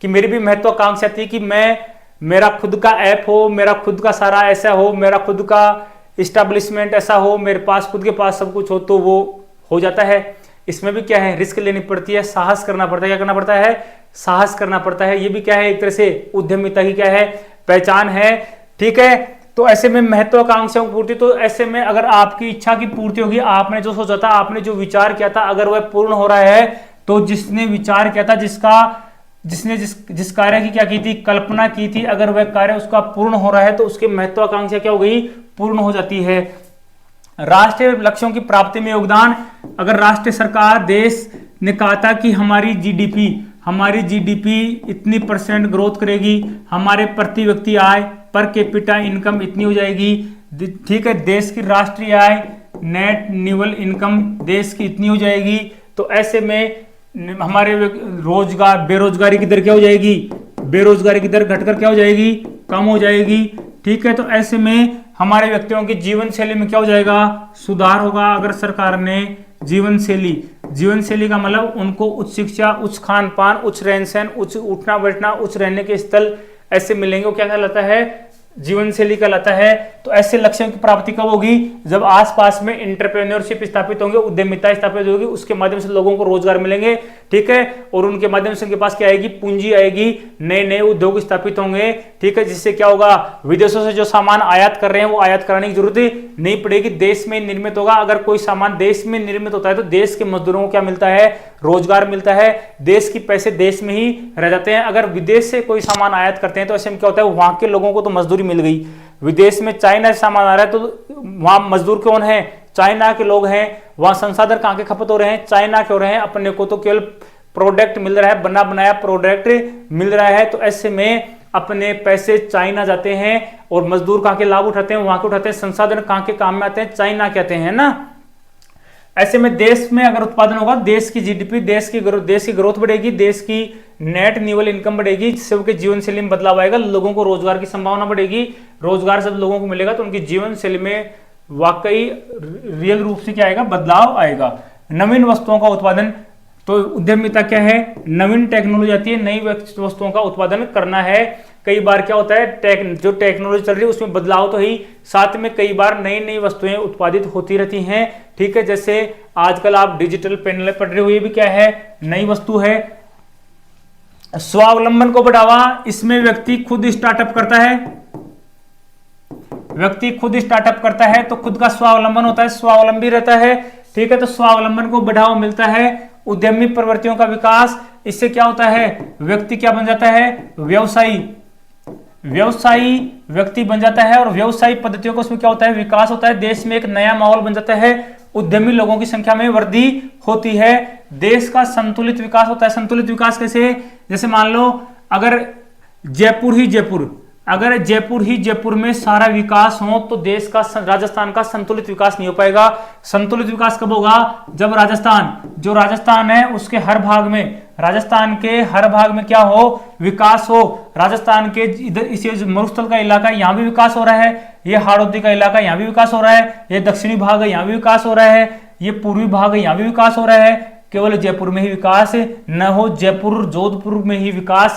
कि मेरी भी महत्वाकांक्षा थी कि मेरा खुद का ऐप हो, मेरा खुद का सारा ऐसा हो, मेरा खुद का इस्टेब्लिशमेंट ऐसा हो, मेरे पास खुद के पास सब कुछ हो, तो वो हो जाता है। इसमें भी क्या है, रिस्क लेनी पड़ती है, साहस करना पड़ता है। क्या करना पड़ता है, साहस करना पड़ता है। ये भी क्या है, एक तरह से उद्यमिता की क्या है, पहचान है, ठीक है। तो ऐसे में महत्वाकांक्षाओं की पूर्ति, तो ऐसे में अगर आपकी इच्छा की पूर्ति होगी, आपने जो सोचा था, आपने जो विचार किया था, अगर वह पूर्ण हो रहा है, तो जिसने विचार किया था, जिसने जिस कार्य की क्या की थी, कल्पना की थी, अगर वह कार्य उसका पूर्ण हो रहा है, तो उसकी महत्वाकांक्षा क्या हो गई, पूर्ण हो जाती है। राष्ट्रीय लक्ष्यों की प्राप्ति में योगदान, अगर राष्ट्रीय सरकार, देश ने कहा था कि हमारी जीडीपी इतनी % ग्रोथ करेगी, हमारे प्रति व्यक्ति आय, पर कैपिटा इनकम इतनी हो जाएगी, ठीक है, देश की राष्ट्रीय आय, नेट न्यूअल इनकम देश की इतनी हो जाएगी, तो ऐसे में हमारे बेरोजगारी की दर क्या हो जाएगी, बेरोजगारी की दर घटकर क्या हो जाएगी, कम हो जाएगी, ठीक है। तो ऐसे में हमारे व्यक्तियों की जीवन शैली में क्या हो जाएगा, सुधार होगा। अगर सरकार ने जीवन शैली का मतलब उनको उच्च शिक्षा, उच्च खान पान, उच्च रहन सहन, उच्च उठना बैठना, उच्च रहने के स्थल ऐसे मिलेंगे, वो क्या कहलाता है, जीवन शैली कहलाता है। तो ऐसे लक्ष्यों की प्राप्ति कब होगी, जब आसपास में एंटरप्रेन्योरशिप स्थापित होंगे, उद्यमिता स्थापित होगी, उसके माध्यम से लोगों को रोजगार मिलेंगे, ठीक है, और उनके माध्यम से उनके पास क्या आएगी, पूंजी आएगी, नए नए उद्योग स्थापित होंगे, ठीक है, जिससे क्या होगा, विदेशों से जो सामान आयात कर रहे हैं वो आयात कराने की जरूरत नहीं पड़ेगी, देश में निर्मित होगा। अगर कोई सामान देश में निर्मित होता है तो देश के मजदूरों को क्या मिलता है, रोजगार मिलता है, देश की पैसे देश में ही रह जाते हैं। अगर विदेश से कोई सामान आयात करते हैं तो ऐसे में क्या होता है, वहां के लोगों को तो मजदूरी मिल गई। विदेश में चाइना से सामान आ रहा है तो वहां मजदूर कौन है, चाइना के लोग हैं। वहां संसाधन कहां के खपत हो रहे हैं, चाइना के हो रहे हैं। अपने को तो केवल प्रोडक्ट मिल रहा है, बना बनाया प्रोडक्ट मिल रहा है। तो ऐसे में अपने पैसे चाइना जाते हैं और मजदूर कहां के लाभ उठाते हैं, वहां के उठाते हैं। संसाधन कहां के काम में आते हैं, चाइना के आते हैं ना। ऐसे में देश में अगर उत्पादन होगा, देश की जीडीपी, देश की ग्रोथ बढ़ेगी, देश की नेट न्यूअल इनकम बढ़ेगी, जिससे उनके जीवन शैली में बदलाव आएगा, लोगों को रोजगार की संभावना बढ़ेगी। रोजगार जब लोगों को मिलेगा तो उनकी जीवन शैली में वाकई रियल रूप से क्या आएगा, बदलाव आएगा। नवीन वस्तुओं का उत्पादन, तो उद्यमिता क्या है, नवीन टेक्नोलॉजी आती है, नई वस्तुओं का उत्पादन करना है। कई बार क्या होता है, जो टेक्नोलॉजी चल रही है उसमें बदलाव तो ही, साथ में कई बार नई नई वस्तुएं उत्पादित होती रहती हैं। ठीक है, जैसे आजकल आप डिजिटल पैनल पढ़ रहे हो, ये भी क्या है, नई वस्तु है। स्वावलंबन को बढ़ावा, इसमें व्यक्ति खुद स्टार्टअप करता है, व्यक्ति खुद स्टार्टअप करता है तो खुद का स्वावलंबन होता है, स्वावलंबी रहता है। ठीक है, तो स्वावलंबन को बढ़ावा मिलता है। उद्यमी प्रवृत्तियों का विकास, इससे क्या होता है, व्यक्ति क्या बन जाता है, व्यवसायी, व्यवसायी व्यक्ति बन जाता है। और व्यवसायी पद्धतियों का उसमें क्या होता है, विकास होता है। देश में एक नया माहौल बन जाता है, उद्यमी लोगों की संख्या में वृद्धि होती है। देश का संतुलित विकास होता है। संतुलित विकास कैसे, जैसे मान लो अगर अगर जयपुर ही जयपुर में सारा विकास हो तो देश का, राजस्थान का संतुलित विकास नहीं हो पाएगा। संतुलित विकास कब होगा, जब राजस्थान है उसके हर भाग में, राजस्थान के हर भाग में क्या हो, विकास हो। राजस्थान के इधर इसे मरुस्थल का इलाका है, यहाँ भी विकास हो रहा है, ये हाड़ौती का इलाका यहाँ भी विकास हो रहा है, ये दक्षिणी भाग है यहाँ भी विकास हो रहा है, ये पूर्वी भाग है यहाँ भी विकास हो रहा है। केवल जयपुर में ही विकास न हो, जयपुर जोधपुर में ही विकास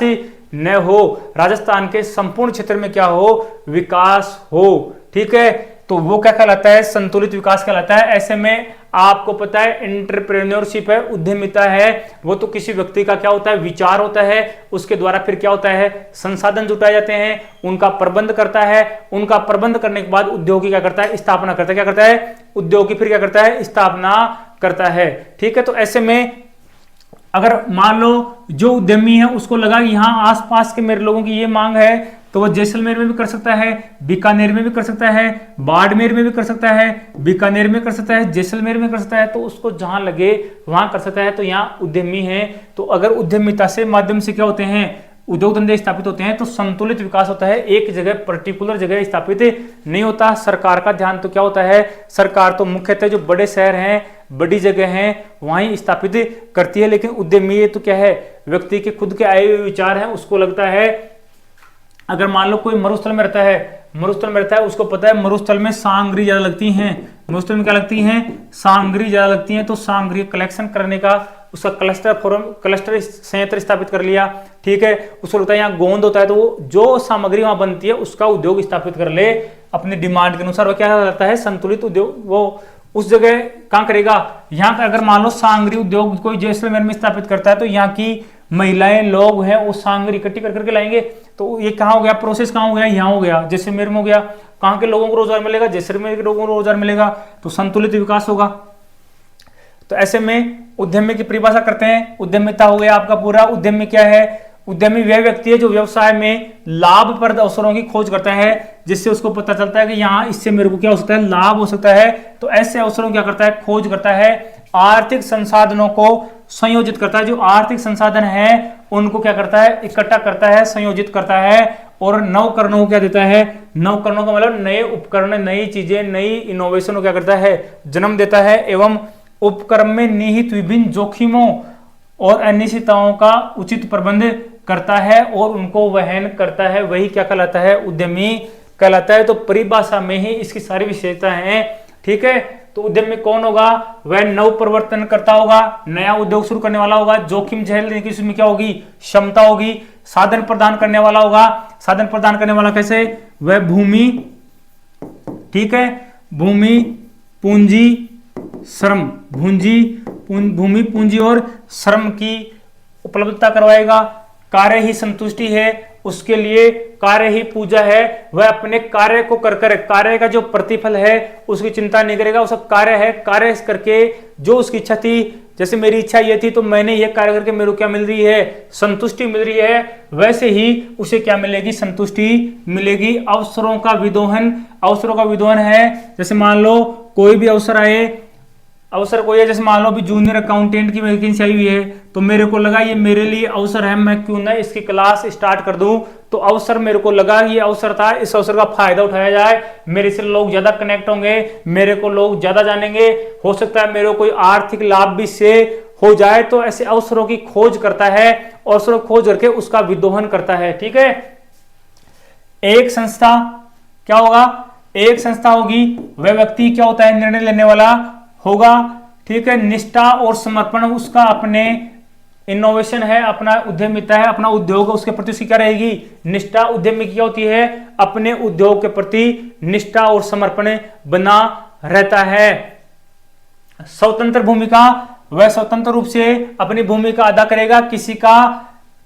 न हो, राजस्थान के संपूर्ण क्षेत्र में क्या हो, विकास हो। ठीक है, तो वो क्या कहलाता है, संतुलित विकास कहलाता है। ऐसे में आपको पता है एंटरप्रेन्योरशिप है, उद्यमिता है, वो तो किसी व्यक्ति का क्या होता है, विचार होता है, उसके द्वारा फिर क्या होता है, संसाधन जुटाए जाते हैं, उनका प्रबंध करता है। उनका प्रबंध करने के बाद उद्योगी क्या करता है, स्थापना करता है। क्या करता है, उद्योगी फिर क्या करता है, स्थापना करता है। ठीक है, तो ऐसे में अगर मान लो जो उद्यमी है उसको लगा कि यहाँ आसपास के मेरे लोगों की ये मांग है, तो वो जैसलमेर में भी कर सकता है, बीकानेर में भी कर सकता है, बाड़मेर में भी कर सकता है, बीकानेर में कर सकता है, जैसलमेर में कर सकता है, तो उसको जहां लगे वहां कर सकता है। तो यहाँ उद्यमी है। तो अगर उद्यमिता से माध्यम से क्या होते हैं, उद्योग धंधे स्थापित होते हैं, तो संतुलित विकास होता है। एक जगह पर्टिकुलर जगह स्थापित नहीं होता। सरकार का ध्यान तो क्या होता है, सरकार तो मुख्यतः जो बड़े शहर हैं, बड़ी जगह हैं, वहीं स्थापित करती है। लेकिन उद्यमी तो क्या है, व्यक्ति के खुद के आए हुए विचार हैं, उसको लगता है, अगर मान लो कोई मरुस्थल में रहता है, उसको पता है मरुस्थल में सामग्री ज्यादा लगती हैं, मरुस्थल में क्या लगती हैं, सामग्री ज्यादा लगती हैं, तो सामग्री कलेक्शन करने का उसका क्लस्टर संयंत्र स्थापित कर लिया। ठीक है, उसको लगता है यहाँ गोंद होता है, तो वो जो सामग्री वहां बनती है उसका उद्योग स्थापित कर ले अपनी डिमांड के अनुसार। वो क्या रहता है, संतुलित उद्योग। वो उस जगह कहाँ करेगा, यहाँ का अगर मान लो सामग्री उद्योग कोई जैसलमेर में स्थापित करता है, तो यहाँ की महिलाएं लोग हैं वो सामग्री इकट्ठी कर करके लाएंगे। तो ये कहाँ हो गया, प्रोसेस कहाँ हो गया, यहाँ हो गया, जैसलमेर में हो गया। कहाँ के लोगों को रोजगार मिलेगा, जैसलमेर के लोगों को रोजगार मिलेगा, तो संतुलित विकास होगा। तो ऐसे में उद्यमी की परिभाषा करते हैं। उद्यमिता हो गया आपका पूरा। उद्यमी क्या है, उद्यमी वह व्यक्ति है जो व्यवसाय में लाभप्रद अवसरों की खोज करता है, जिससे उसको पता चलता है कि यहाँ इससे मेरे को क्या हो सकता है, लाभ हो सकता है। तो ऐसे अवसरों क्या करता है, खोज करता है। आर्थिक संसाधनों को संयोजित करता है, जो आर्थिक संसाधन है उनको क्या करता है, इकट्ठा करता है, संयोजित करता है। और नवकरणों को क्या देता है, नवकरणों का मतलब नए उपकरण, नई चीजें, नई इनोवेशन को क्या करता है, जन्म देता है। एवं उपक्रम में निहित विभिन्न जोखिमों और अनिश्चितताओं का उचित प्रबंध करता है और उनको वहन करता है, वही क्या कहलाता है, उद्यमी कहलाता है। तो परिभाषा में ही इसकी सारी विशेषताएं हैं। ठीक है, तो उद्यमी कौन होगा, वह नव परिवर्तन करता होगा, नया उद्योग शुरू करने वाला होगा, जोखिम झेलने की उसमें क्या होगी, क्षमता होगी। साधन प्रदान करने वाला होगा। साधन प्रदान करने वाला कैसे, वह भूमि, ठीक है, भूमि, पूंजी, श्रम, भूमि, पूंजी और श्रम की उपलब्धता करवाएगा। कार्य ही संतुष्टि है, उसके लिए कार्य ही पूजा है। वह अपने कार्य को कर कार्य का जो प्रतिफल है उसकी चिंता नहीं करेगा। उसका कार्य है, कार्य करके जो उसकी इच्छा थी, जैसे मेरी इच्छा ये थी तो मैंने ये कार्य करके मेरे को क्या मिल रही है, संतुष्टि मिल रही है, वैसे ही उसे क्या मिलेगी, संतुष्टि मिलेगी। अवसरों का विदोहन है। जैसे मान लो कोई भी अवसर आए, अवसर कोई है, जैसे मान लो अभी जूनियर अकाउंटेंट की वैकेंसी आई हुई है, तो मेरे को लगा ये मेरे लिए अवसर है, मैं क्यों ना इसकी क्लास स्टार्ट कर दूं। तो अवसर मेरे को लगा ये अवसर था, इस अवसर का फायदा उठाया जाए, मेरे से लोग ज्यादा कनेक्ट होंगे, मेरे को लोग ज्यादा जानेंगे, हो सकता है मेरे को कोई आर्थिक लाभ भी से हो जाए। तो ऐसे अवसरों की खोज करता है, अवसरों खोज करके उसका विदोहन करता है। ठीक है, एक संस्था क्या होगा, एक संस्था होगी, वह व्यक्ति क्या होता है, निर्णय लेने वाला होगा। ठीक है, निष्ठा और समर्पण उसका अपने इनोवेशन है, अपना उद्यमिता है, अपना उद्योग है, उसके प्रति उसकी क्या रहेगी, निष्ठा। उद्यमी की क्या होती है, अपने उद्योग के प्रति निष्ठा और समर्पण बना रहता है। स्वतंत्र भूमिका, वह स्वतंत्र रूप से अपनी भूमिका अदा करेगा,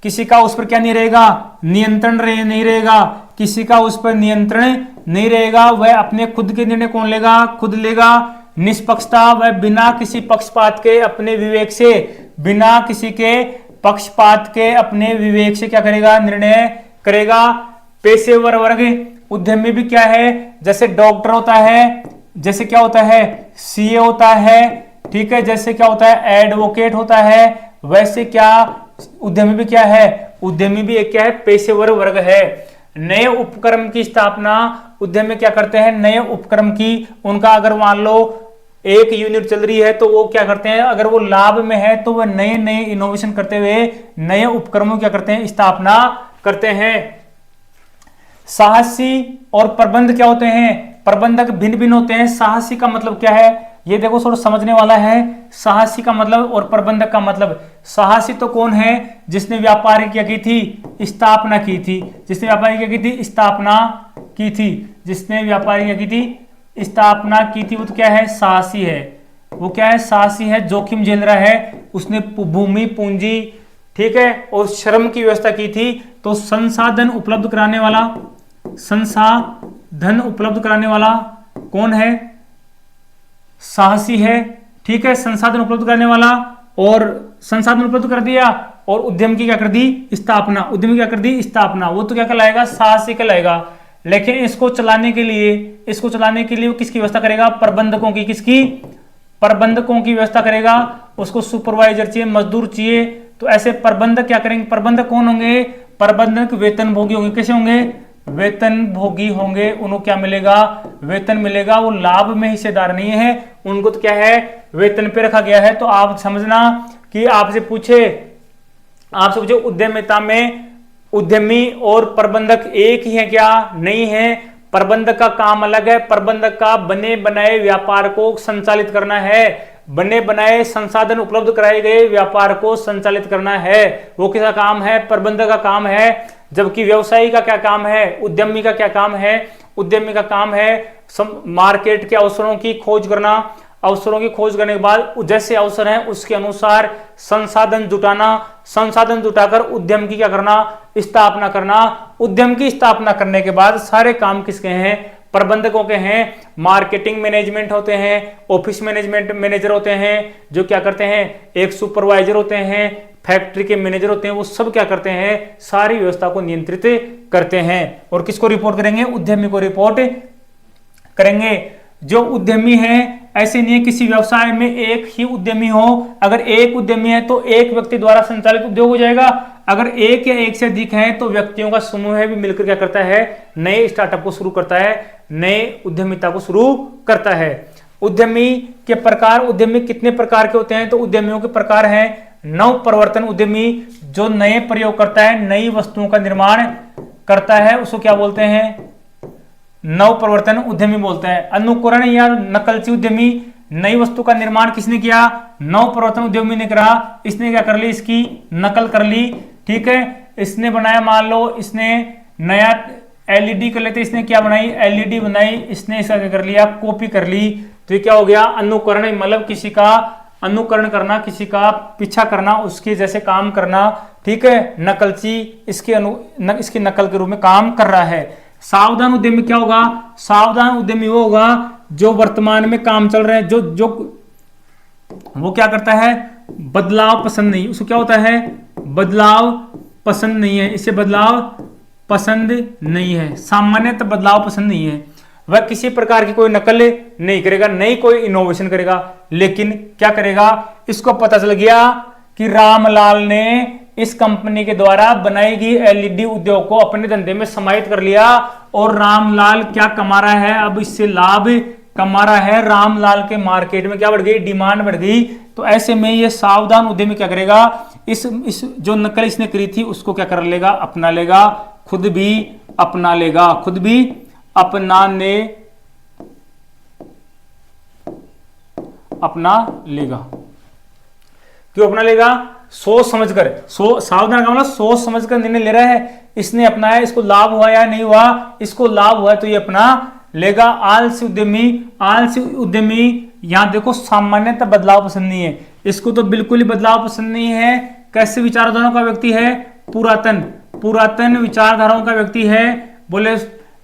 किसी का उस पर क्या नहीं रहेगा, नियंत्रण नहीं रहेगा, किसी का उस पर नियंत्रण नहीं रहेगा। वह अपने खुद के निर्णय कौन लेगा, खुद लेगा। निष्पक्षता, वह बिना किसी पक्षपात के अपने विवेक से, बिना किसी के पक्षपात के अपने विवेक से क्या करेगा, निर्णय करेगा। पेशेवर वर्ग, उद्यमी भी क्या है, जैसे डॉक्टर होता है, जैसे क्या होता है, सीए होता है, ठीक है, जैसे क्या होता है, एडवोकेट होता है, वैसे क्या उद्यमी भी क्या है, उद्यमी भी एक क्या है, पेशेवर वर्ग है। नए उपक्रम की स्थापना, उद्यमी क्या करते हैं, नए उपक्रम की, उनका अगर मान लो एक यूनिट चल रही है तो वो क्या करते हैं, अगर वो लाभ में है तो वह नए नए इनोवेशन करते हुए नए उपक्रमों क्या करते हैं, स्थापना करते हैं। साहसी और प्रबंध क्या होते हैं, प्रबंधक भिन्न भिन्न होते हैं। साहसी का मतलब क्या है, ये देखो थोड़ा समझने वाला है। साहसी का मतलब और प्रबंधक का मतलब, साहसी तो कौन है, जिसने व्यापार क्या की थी, स्थापना की थी, जिसने व्यापारी क्या की थी, स्थापना की थी, जिसने व्यापारी क्या की थी, स्थापना की थी, वो तो क्या है, साहसी है। वो क्या है, साहसी है, जोखिम झेल रहा है, उसने भूमि पूंजी, ठीक है, और श्रम की व्यवस्था की थी। तो संसाधन उपलब्ध कराने वाला, संसाधन उपलब्ध कराने वाला कौन है, साहसी है, ठीक है, संसाधन उपलब्ध करने वाला। और संसाधन उपलब्ध कर दिया और उद्यम की क्या कर दी, स्थापना, उद्यम क्या कर दी, स्थापना, वो तो क्या कहलाएगा, साहसी कहलाएगा। लेकिन इसको चलाने के लिए वो किसकी व्यवस्था करेगा, प्रबंधकों की, किसकी, प्रबंधकों की व्यवस्था करेगा। उसको सुपरवाइजर चाहिए, मजदूर चाहिए। तो ऐसे प्रबंधक क्या करेंगे, प्रबंधक कौन होंगे, प्रबंधक वेतनभोगी होंगे। कैसे होंगे, वेतनभोगी होंगे। उनको क्या मिलेगा, वेतन मिलेगा। वो लाभ में हिस्सेदार नहीं है, उनको तो क्या है, वेतन पे रखा गया है। तो आप समझना कि आपसे पूछे उद्यमिता में उद्यमी और प्रबंधक एक ही है क्या, नहीं है। प्रबंधक का काम अलग है, प्रबंधक का बने बनाए व्यापार को संचालित करना है, बने बनाए संसाधन उपलब्ध कराए गए व्यापार को संचालित करना है, वो किसका काम है, प्रबंधक का काम है। जबकि व्यवसायी का क्या काम है, उद्यमी का क्या काम है, उद्यमी का काम है मार्केट के अवसरों की खोज करना, अवसरों की खोज करने के बाद जैसे अवसर हैं उसके अनुसार संसाधन जुटाना, संसाधन जुटाकर उद्यम की क्या करना, स्थापना करना। उद्यम की स्थापना करने के बाद सारे काम किसके हैं, प्रबंधकों के हैं। मार्केटिंग मैनेजमेंट होते हैं, ऑफिस मैनेजमेंट मैनेजर होते हैं, जो क्या करते हैं, एक सुपरवाइजर होते हैं, फैक्ट्री के मैनेजर होते हैं, वो सब क्या करते हैं, सारी व्यवस्था को नियंत्रित करते हैं। और किसको रिपोर्ट करेंगे, उद्यमी को रिपोर्ट करेंगे। जो उद्यमी है, ऐसे नहीं है किसी व्यवसाय में एक ही उद्यमी हो। अगर एक उद्यमी है तो एक व्यक्ति द्वारा संचालित उद्योग हो जाएगा। अगर एक या एक से अधिक है तो व्यक्तियों का समूह है भी मिलकर क्या करता है, नए स्टार्टअप को शुरू करता है, नए उद्यमिता को शुरू करता है। उद्यमी के प्रकार, उद्यमी कितने प्रकार के होते हैं, तो उद्यमियों के प्रकार हैं नव प्रवर्तन उद्यमी, जो नए प्रयोग करता है, नई वस्तुओं का निर्माण करता है, उसको क्या बोलते हैं, नव प्रवर्तन उद्यमी बोलते हैं। अनुकरण या नकलची उद्यमी, नई वस्तु का निर्माण किसने किया, नव प्रवर्तन उद्यमी ने करा, इसने क्या कर ली, इसकी नकल कर ली, ठीक है, इसने बनाया, मान लो इसने नया एलईडी कर लेते, इसने क्या बनाई, एलईडी बनाई, इसने इसका क्या कर लिया, कॉपी कर ली। तो ये क्या हो गया, अनुकरण, मतलब किसी का अनुकरण करना, किसी का पीछा करना, उसके जैसे काम करना, ठीक है। नकलची इसकी नकल के रूप में काम कर रहा है। सावधान उद्यमी क्या होगा, सावधान उद्यमी वो होगा जो वर्तमान में काम चल रहे हैं, जो वो क्या करता है, बदलाव पसंद नहीं, उसको क्या होता है, बदलाव पसंद नहीं है, इसे बदलाव पसंद नहीं है, सामान्यतः बदलाव पसंद नहीं है। वह किसी प्रकार की कोई नकल नहीं करेगा, नहीं कोई इनोवेशन करेगा, लेकिन क्या करेगा, इसको पता चल गया कि रामलाल ने इस कंपनी के द्वारा बनाई गई एलईडी उद्योग को अपने धंधे में समाहित कर लिया और रामलाल क्या कमा रहा है, अब इससे लाभ कमा रहा है, रामलाल के मार्केट में क्या बढ़ गई, डिमांड बढ़ गई। तो ऐसे में ये सावधान उद्यमी क्या करेगा, इस जो नकल इसने करी थी उसको क्या कर लेगा, अपना लेगा, खुद भी अपना लेगा, खुद भी अपना लेगा। क्यों अपना लेगा? सोच समझकर, सावधान का मतलब सोच समझकर निर्णय ले रहा है, इसने अपनाया, इसको लाभ हुआ या नहीं हुआ, इसको लाभ हुआ तो ये अपना लेगा। आलसी उद्यमी यहां देखो सामान्यतः बदलाव पसंद नहीं है, इसको तो बिल्कुल ही बदलाव पसंद नहीं है। कैसे विचारधाराओं का व्यक्ति है? पुरातन विचारधाराओं का व्यक्ति है। बोले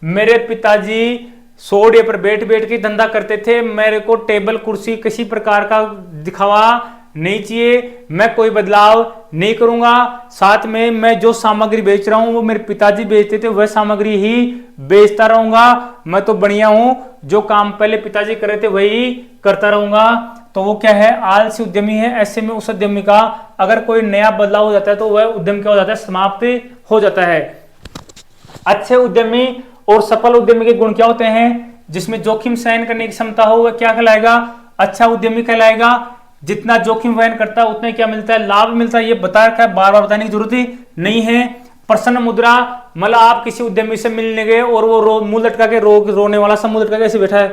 मेरे पिताजी सोड़े पर बैठ बैठ के धंधा करते थे, मेरे को टेबल कुर्सी किसी प्रकार का दिखावा नहीं चाहिए, मैं कोई बदलाव नहीं करूंगा। साथ में मैं जो सामग्री बेच रहा हूं वो मेरे पिताजी बेचते थे, वह सामग्री ही बेचता रहूंगा। मैं तो बढ़िया हूं, जो काम पहले पिताजी कर रहे थे वही करता रहूंगा। तो वो क्या है? आलसी उद्यमी है। ऐसे में उस उद्यमी का अगर कोई नया बदलाव हो जाता है तो वह उद्यम क्या हो जाता है? समाप्त हो जाता है। अच्छे उद्यमी और सफल उद्यमी के गुण क्या होते हैं? जिसमें जोखिम सहन करने की क्षमता हो वह क्या कहलाएगा? अच्छा उद्यमी कहलाएगा। जितना जोखिम वहन करता है उतना क्या मिलता है? लाभ मिलता है। ये बता रखा है, बार बार बताने की जरूरत ही नहीं है। प्रसन्न मुद्रा मतलब आप किसी उद्यमी से मिलने गए और वो मुंह लटका के रोने वाला सा मुंह लटका के ऐसे बैठा है,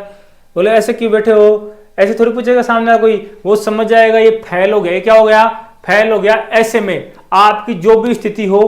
बोले ऐसे क्यों बैठे हो? ऐसे थोड़ी पूछेगा सामने कोई, वो समझ जाएगा ये फेल हो गया। क्या हो गया? फेल हो गया। ऐसे में आपकी जो भी स्थिति हो,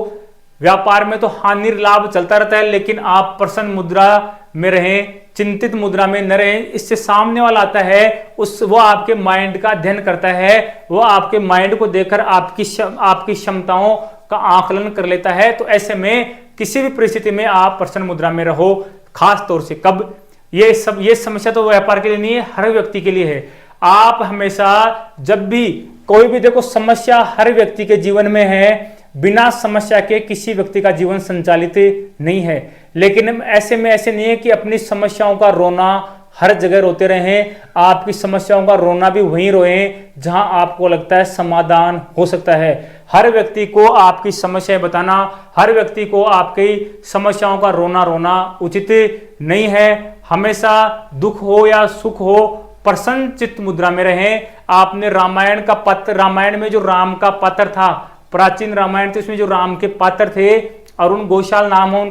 व्यापार में तो हानि लाभ चलता रहता है, लेकिन आप प्रसन्न मुद्रा में रहें, चिंतित मुद्रा में न रहें। इससे सामने वाला आता है वो आपके माइंड का अध्ययन करता है, वो आपके माइंड को देखकर आपकी क्षमताओं का आकलन कर लेता है। तो ऐसे में किसी भी परिस्थिति में आप प्रसन्न मुद्रा में रहो। खास तौर से कब? ये समस्या तो व्यापार के लिए नहीं है, हर व्यक्ति के लिए है। आप हमेशा जब भी कोई भी देखो समस्या हर व्यक्ति के जीवन में है, बिना समस्या के किसी व्यक्ति का जीवन संचालित नहीं है। लेकिन ऐसे में ऐसे नहीं है कि अपनी समस्याओं का रोना हर जगह रोते रहें। आपकी समस्याओं का रोना भी वहीं रोएं जहां आपको लगता है समाधान हो सकता है। हर व्यक्ति को आपकी समस्याएं बताना, हर व्यक्ति को आपकी समस्याओं का रोना उचित नहीं है। हमेशा दुख हो या सुख हो, प्रसन्न चित्त मुद्रा में रहें। आपने रामायण में जो राम का पात्र था, प्राचीन रामायण थे, उसमें जो राम के पात्र थे, अरुण घोषाल नाम है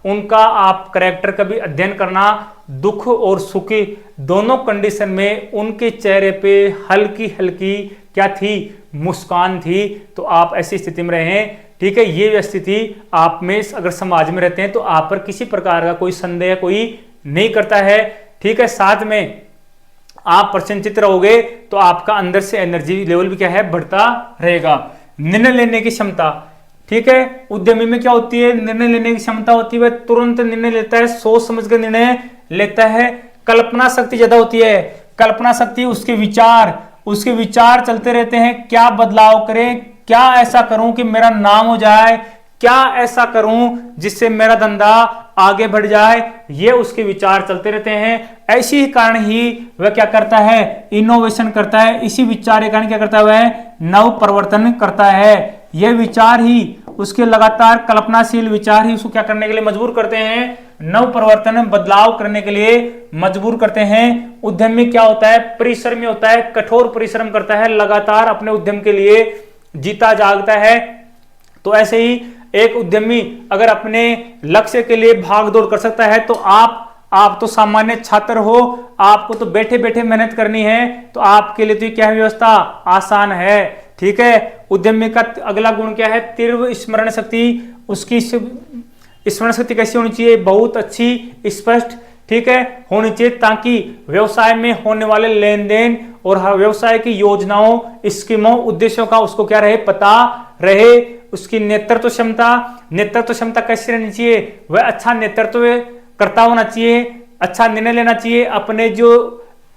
उनका आप कैरेक्टर का भी अध्ययन करना। दुख और सुख दोनों कंडीशन में उनके चेहरे पे हल्की हल्की क्या थी? मुस्कान थी। तो आप ऐसी स्थिति में रहें, ठीक है। ये स्थिति आप में अगर समाज में रहते हैं तो आप पर किसी प्रकार का कोई संदेह कोई नहीं करता है, ठीक है। साथ में आप प्रसन्नचित्त रहोगे तो आपका अंदर से एनर्जी लेवल भी क्या है? बढ़ता रहेगा। निर्णय लेने की क्षमता, ठीक है। उद्यमी में क्या होती है? निर्णय लेने की क्षमता होती है, वह तुरंत निर्णय लेता है, सोच समझ कर निर्णय लेता है। कल्पना शक्ति ज्यादा होती है। कल्पना शक्ति, उसके विचार चलते रहते हैं। क्या बदलाव करें, क्या ऐसा करूं कि मेरा नाम हो जाए, क्या ऐसा करूं जिससे मेरा धंधा आगे बढ़ जाए, ये उसके विचार चलते रहते हैं। ऐसी कारण ही वह क्या करता है? इनोवेशन करता है। इसी विचार के कारण क्या करता है? वह नव परिवर्तन करता है। यह विचार ही उसके लगातार कल्पनाशील विचार ही उसको क्या करने के लिए मजबूर करते हैं? नव परिवर्तन, बदलाव करने के लिए मजबूर करते हैं। उद्यमी क्या होता है? परिश्रमी होता है, कठोर परिश्रम करता है, लगातार अपने उद्यम के लिए जीता जागता है। तो ऐसे ही एक उद्यमी अगर अपने लक्ष्य के लिए भाग दौड़ कर सकता है तो आप तो सामान्य छात्र हो, आपको तो बैठे बैठे मेहनत करनी है, तो आपके लिए तो क्या व्यवस्था आसान है, ठीक है। उद्यमी का अगला गुण क्या है? तीव्र स्मरण शक्ति। उसकी स्मरण शक्ति कैसी होनी चाहिए? बहुत अच्छी, स्पष्ट, ठीक है, होनी चाहिए, ताकि व्यवसाय में होने वाले लेन देन और व्यवसाय की योजनाओं, स्कीमों, उद्देश्यों का उसको क्या रहे? पता रहे। उसकी नेतृत्व क्षमता कैसी रहनी चाहिए? वह अच्छा नेतृत्व करता होना चाहिए, अच्छा निर्णय लेना चाहिए। अपने जो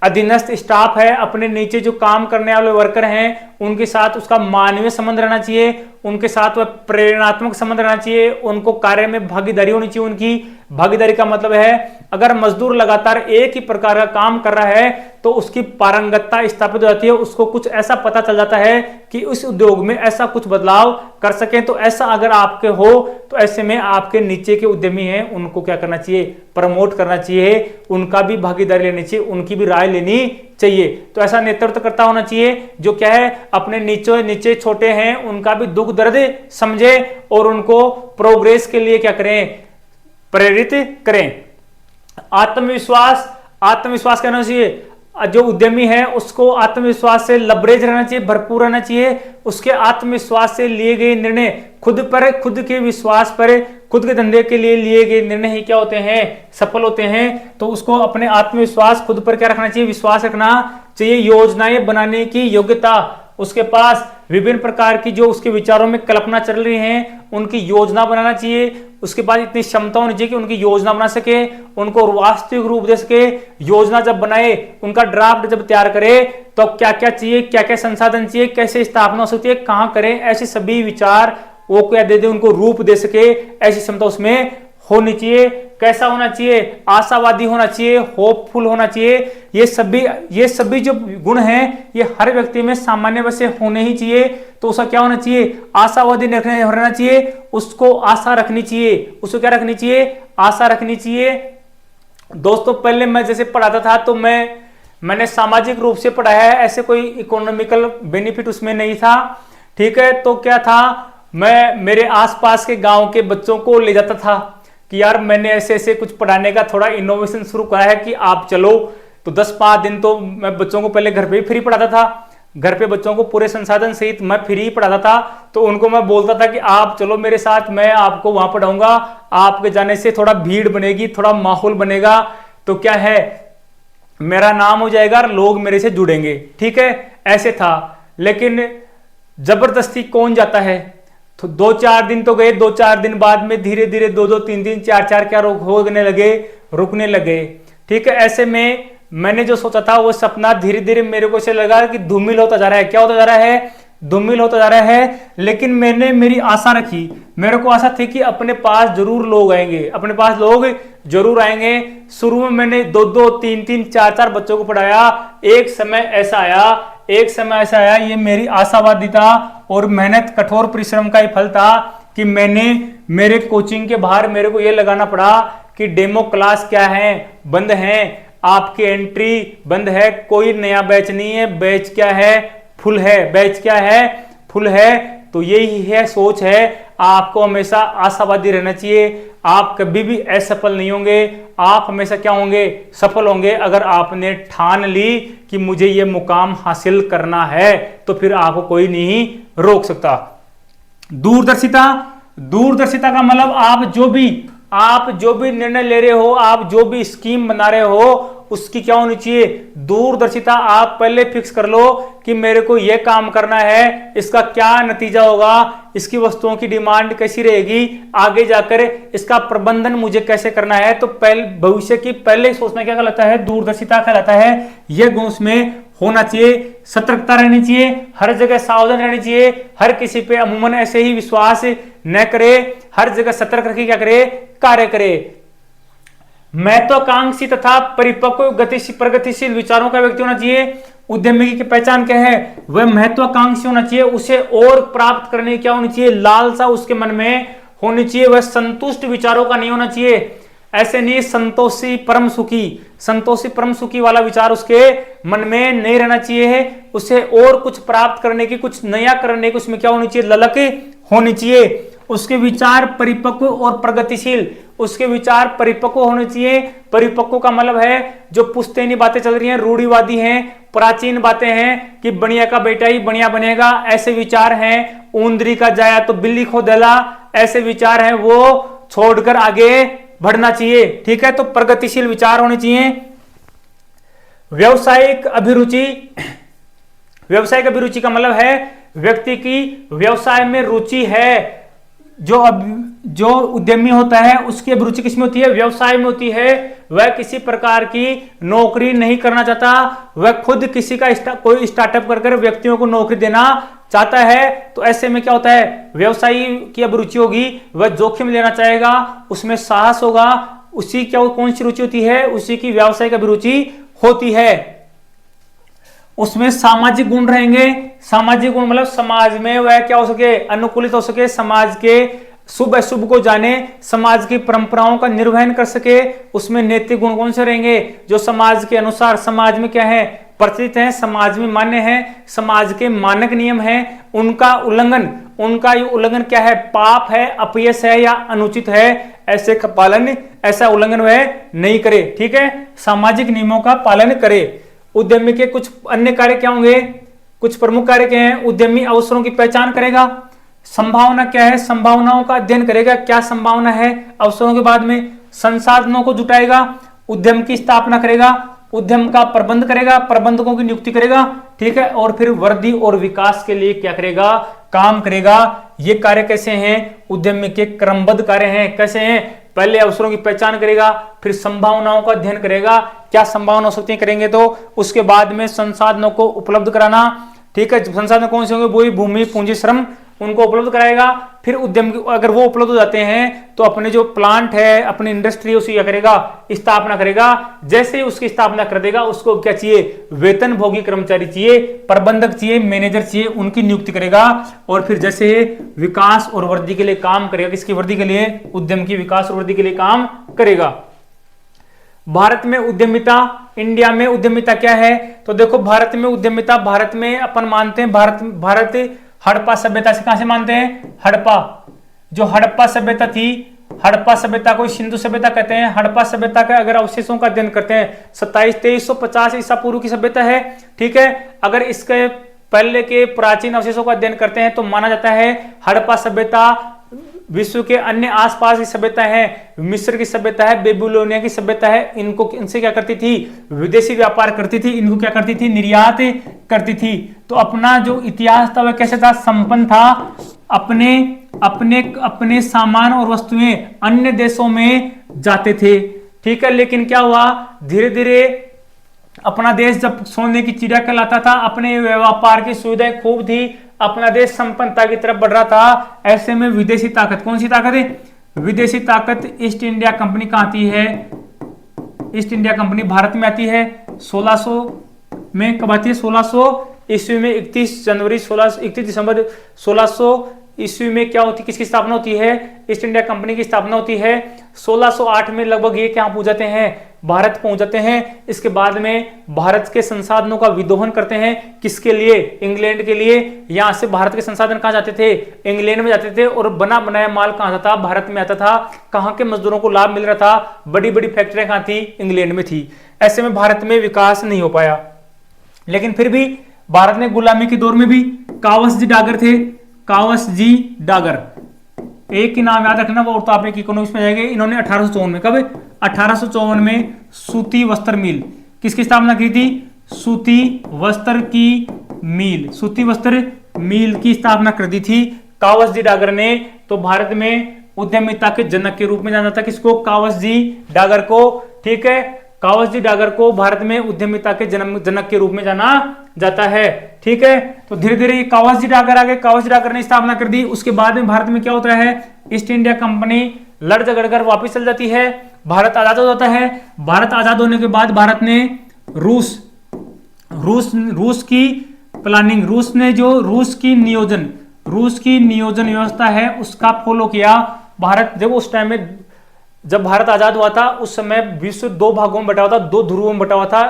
अधीनस्थ स्टाफ है, अपने नीचे जो काम करने वाले वर्कर हैं, उनके साथ उसका मानवीय संबंध रहना चाहिए, उनके साथ वह प्रेरणात्मक संबंध रहना चाहिए, उनको कार्य में भागीदारी होनी चाहिए। उनकी भागीदारी का मतलब है अगर मजदूर लगातार एक ही प्रकार का काम कर रहा है तो उसकी पारंगतता स्थापित हो जाती है, उसको कुछ ऐसा पता चल जाता है कि उस उद्योग में ऐसा कुछ बदलाव कर सके। तो ऐसा अगर आपके हो तो ऐसे में आपके नीचे के उद्यमी हैं उनको क्या करना चाहिए? प्रमोट करना चाहिए, उनका भी भागीदारी लेनी चाहिए, उनकी भी राय लेनी चाहिए। तो ऐसा नेतृत्व करता होना चाहिए जो क्या है? अपने नीचे छोटे हैं उनका भी दुख दर्द समझे और उनको प्रोग्रेस के लिए क्या करें? प्रेरित करें। आत्मविश्वास कहना चाहिए। जो उद्यमी है उसको आत्मविश्वास से लबरेज रहना चाहिए, भरपूर रहना चाहिए। उसके आत्मविश्वास से लिए गए निर्णय, खुद पर, खुद के विश्वास पर, खुद के धंधे के लिए लिए गए निर्णय ही क्या होते हैं, सफल होते हैं। तो उसको अपने आत्मविश्वास, खुद पर क्या रखना चाहिए, विश्वास रखना चाहिए। योजनाएं बनाने की योग्यता, उसके पास विभिन्न प्रकार की जो उसके विचारों में कल्पना चल रही हैं उनकी योजना बनाना चाहिए। उसके पास इतनी क्षमता होनी चाहिए कि उनकी योजना बना सके, उनको वास्तविक रूप दे सके। योजना जब बनाए, उनका ड्राफ्ट जब तैयार करे तो क्या क्या चाहिए, क्या क्या संसाधन चाहिए, कैसे स्थापना हो सकती है, कहां करें, ऐसे सभी विचार वो क्या दे दे, उनको रूप दे सके, ऐसी क्षमता उसमें होनी चाहिए। कैसा होना चाहिए, आशावादी होना चाहिए, होपफुल होना चाहिए। ये सभी जो गुण हैं ये हर व्यक्ति में सामान्य वैसे होने ही चाहिए। तो उसका क्या होना चाहिए, आशावादी रहना चाहिए, उसको आशा रखनी चाहिए। उसको क्या रखनी चाहिए, आशा रखनी चाहिए। दोस्तों पहले मैं जैसे पढ़ाता था तो मैंने सामाजिक रूप से पढ़ाया है, ऐसे कोई इकोनॉमिकल बेनिफिट उसमें नहीं था, ठीक है। तो क्या था, मैं मेरे आसपास के गांव के बच्चों को ले जाता था कि यार मैंने ऐसे ऐसे कुछ पढ़ाने का थोड़ा इनोवेशन शुरू करा है कि आप चलो। तो 10-5 दिन तो मैं बच्चों को पहले घर पे ही फ्री पढ़ाता था, घर पे बच्चों को पूरे संसाधन सहित मैं फ्री ही पढ़ाता था। तो उनको मैं बोलता था कि आप चलो मेरे साथ, मैं आपको वहां पढ़ाऊंगा, आपके जाने से थोड़ा भीड़ बनेगी, थोड़ा माहौल बनेगा, तो क्या है मेरा नाम हो जाएगा और लोग मेरे से जुड़ेंगे, ठीक है, ऐसे था। लेकिन जबरदस्ती कौन जाता है, तो 2-4 दिन तो गए, 2-4 दिन बाद में धीरे धीरे 2-2, 3-3, 4-4 क्या होने लगे, रुकने लगे, ठीक है। ऐसे में मैंने जो सोचा था वो सपना धीरे धीरे मेरे को ऐसे लगा कि धूमिल होता जा रहा है। क्या होता जा रहा है, धूमिल होता जा रहा है। लेकिन मैंने मेरी आशा रखी, मेरे को आशा थी कि अपने पास जरूर लोग आएंगे, अपने पास लोग जरूर आएंगे। शुरू में मैंने 2-2, 3-3, 4-4 बच्चों को पढ़ाया। एक समय ऐसा आया, ये मेरी आशावादी था और मेहनत, कठोर परिश्रम का ही फल था कि मेरे कोचिंग के बाहर मेरे को ये लगाना पड़ा कि डेमो क्लास क्या है, बंद है, आपकी एंट्री बंद है, कोई नया बैच नहीं है, बैच क्या है, फुल है, बैच क्या है, फुल है। तो यही है सोच है, आपको हमेशा आशावादी रहना चाहिए। आप कभी भी असफल नहीं होंगे, आप हमेशा क्या होंगे, सफल होंगे। अगर आपने ठान ली कि मुझे ये मुकाम हासिल करना है तो फिर आपको कोई नहीं रोक सकता। दूरदर्शिता का मतलब आप जो भी निर्णय ले रहे हो, आप जो भी स्कीम बना रहे हो, उसकी क्या होनी चाहिए, दूरदर्शिता। आप पहले फिक्स कर लो कि मेरे को यह काम करना है, इसका क्या नतीजा होगा, इसकी वस्तुओं की डिमांड कैसी रहेगी, आगे जाकर इसका प्रबंधन मुझे कैसे करना है। तो पहले भविष्य की पहले सोचना क्या कहलाता है, दूरदर्शिता कहलाता है। यह गुण उसमें होना चाहिए। सतर्कता रहनी चाहिए, हर जगह सावधान रहनी चाहिए, हर किसी पे अमूमन ऐसे ही विश्वास न करे, हर जगह सतर्क रखी क्या करे, कार्य करे। महत्वाकांक्षी तथा परिपक्व प्रगतिशील विचारों का व्यक्ति होना चाहिए। उद्यमी की पहचान क्या है, वह महत्वाकांक्षी होना चाहिए, उसे और प्राप्त करने की क्या होनी चाहिए, लालसा उसके मन में होनी चाहिए। वह संतुष्ट विचारों का नहीं होना चाहिए, ऐसे नहीं संतोषी परम सुखी वाला विचार उसके मन में नहीं रहना चाहिए। उसे और कुछ प्राप्त करने की, कुछ नया करने की उसमें क्या होनी चाहिए, ललक होनी चाहिए। उसके विचार परिपक्व और प्रगतिशील, उसके विचार परिपक्व होने चाहिए। परिपक्व का मतलब है जो पुश्तैनी बातें चल रही हैं, रूढ़िवादी हैं, प्राचीन बातें हैं कि बढ़िया का बेटा ही बढ़िया बनेगा, ऐसे विचार हैं। ऊंदरी का जाया तो बिल्ली खो देला, ऐसे विचार हैं, वो छोड़कर आगे बढ़ना चाहिए, ठीक है। तो प्रगतिशील विचार होने चाहिए। व्यावसायिक अभिरुचि का मतलब है व्यक्ति की व्यवसाय में रुचि है। जो उद्यमी होता है उसकी अभिरुचि किसमें होती है, व्यवसाय में होती है। वह किसी प्रकार की नौकरी नहीं करना चाहता, वह खुद किसी का कोई स्टार्टअप कर व्यक्तियों को नौकरी देना चाहता है। तो ऐसे में क्या होता है, व्यवसायी की अभिरुचि होगी, वह जोखिम लेना चाहेगा, उसमें साहस होगा। उसी कौन सी रुचि होती है, उसी की व्यवसायिक अभिरुचि होती है। उसमें सामाजिक गुण रहेंगे। सामाजिक गुण मतलब समाज में वह क्या हो सके, अनुकूलित हो सके, समाज के शुभ अशुभ को जाने, समाज की परंपराओं का निर्वहन कर सके। उसमें नैतिक गुण कौन से रहेंगे, जो समाज के अनुसार, समाज में क्या है, प्रचलित है, समाज में मान्य है, समाज के मानक नियम है, उनका उल्लंघन क्या है, पाप है, अपयश है या अनुचित है, ऐसा उल्लंघन वह नहीं करे, ठीक है। सामाजिक नियमों का पालन करे। उद्यमी के कुछ अन्य कार्य क्या होंगे, कुछ प्रमुख कार्य क्या हैं। उद्यमी अवसरों की पहचान करेगा, संभावना क्या है, संभावनाओं का अध्ययन करेगा, क्या संभावना है अवसरों के बाद में, संसाधनों को जुटाएगा, उद्यम की स्थापना करेगा, उद्यम का प्रबंध करेगा, प्रबंधकों की नियुक्ति करेगा, ठीक है, और फिर वृद्धि और विकास के लिए क्या करेगा, काम करेगा। ये कार्य कैसे हैं, उद्यमी के क्रमबद्ध कार्य हैं। कैसे हैं, पहले अवसरों की पहचान करेगा, फिर संभावनाओं का अध्ययन करेगा, क्या संभावना हो सकती है करेंगे तो, उसके बाद में संसाधनों को उपलब्ध कराना, ठीक है, संसाधन कौन से होंगे, वही भूमि पूंजी श्रम, उनको उपलब्ध कराएगा। फिर उद्यम अगर वो उपलब्ध हो जाते हैं तो अपने जो प्लांट है, अपनी इंडस्ट्री, उसकी क्या करेगा, स्थापना करेगा। जैसे ही उसकी स्थापना कर देगा, उसको क्या चाहिए, वेतन भोगी कर्मचारी चाहिए, प्रबंधक चाहिए, मैनेजर चाहिए, उनकी नियुक्ति करेगा। और फिर जैसे विकास और वृद्धि के लिए काम करेगा, किसकी वृद्धि के लिए, उद्यम की विकास और वृद्धि के लिए काम करेगा। भारत में उद्यमिता, इंडिया में उद्यमिता क्या है, तो देखो भारत में उद्यमिता, भारत में अपन मानते हैं भारत हड़प्पा सभ्यता से, कहां से मानते हैं, हड़प्पा, जो हड़प्पा सभ्यता थी, हड़प्पा सभ्यता को सिंधु सभ्यता कहते हैं। हड़प्पा सभ्यता का अगर अवशेषों का अध्ययन करते हैं 2350 ईसा पूर्व की सभ्यता है, ठीक है। अगर इसके पहले के प्राचीन अवशेषों का अध्ययन करते हैं तो माना जाता है हड़प्पा सभ्यता विश्व के अन्य आसपास की सभ्यता है, मिस्र की सभ्यता है, बेबीलोनिया की सभ्यता है, इनको इनसे क्या करती थी, विदेशी व्यापार करती थी, इनको क्या करती थी, निर्यात करती थी। तो अपना जो इतिहास था वह कैसे था, संपन्न था, अपने अपने अपने सामान और वस्तुएं अन्य देशों में जाते थे, ठीक है। लेकिन क्या हुआ, धीरे धीरे अपना देश जब सोने की चिड़िया कहलाता था, अपने व्यापार की सुविधाएं खूब थी, अपना देश संपन्नता की तरफ बढ़ रहा था, ऐसे में विदेशी ताकत, कौन सी ताकत है, विदेशी ताकत, ईस्ट इंडिया कंपनी कहां आती है, ईस्ट इंडिया कंपनी भारत में आती है 1600 में। कब आती है, 1600 ईस्वी में, 31 दिसंबर 1600 ईस्वी में क्या होती, किसकी स्थापना होती है, ईस्ट इंडिया कंपनी की स्थापना होती है। 1608 में लगभग ये क्या पहुंच जाते हैं, भारत पहुंच जाते हैं। इसके बाद में भारत के संसाधनों का विदोहन करते हैं, किसके लिए, इंग्लैंड के लिए। यहां से भारत के संसाधन कहां जाते थे, इंग्लैंड में जाते थे, और बना बनाया माल कहां आता था, भारत में आता था। कहां के मजदूरों को लाभ मिल रहा था, बड़ी बड़ी फैक्ट्रियां कहां थी, इंग्लैंड में थी। ऐसे में भारत में विकास नहीं हो पाया। लेकिन फिर भी भारत ने गुलामी के दौर में भी कावसजी डागर थे, कावसजी डागर, एक ही नाम याद रखना, वो तो आप एक इकोनॉमिक्स में जाएंगे। इन्होंने 1854 में, कब, 1854 में सूती वस्त्र मिल, किसकी स्थापना की थी, सूती वस्त्र की मिल, सूती वस्त्र मिल की स्थापना कर दी थी कावसजी डागर ने। तो भारत में उद्यमिता के जनक के रूप में जाना था किसको, कावसजी डागर को, ठीक है। कावसजी डागर को भारत में उद्यमिता के जनक के रूप में जाना जाता है, ठीक है। तो धीरे धीरे कावसजी डागर आ गए, कावसजी डागर ने स्थापना कर दी। उसके बाद में भारत में क्या होता है, ईस्ट इंडिया कंपनी लड़ झगड़ कर वापिस चल जाती है, भारत आजाद हो जाता है। भारत आजाद होने के बाद भारत ने रूस की प्लानिंग, रूस ने जो रूस की नियोजन व्यवस्था है उसका फॉलो किया। भारत जब उस टाइम में, जब भारत आजाद हुआ था उस समय विश्व दो भागों में बटा हुआ था, दो ध्रुवों में बटा हुआ था।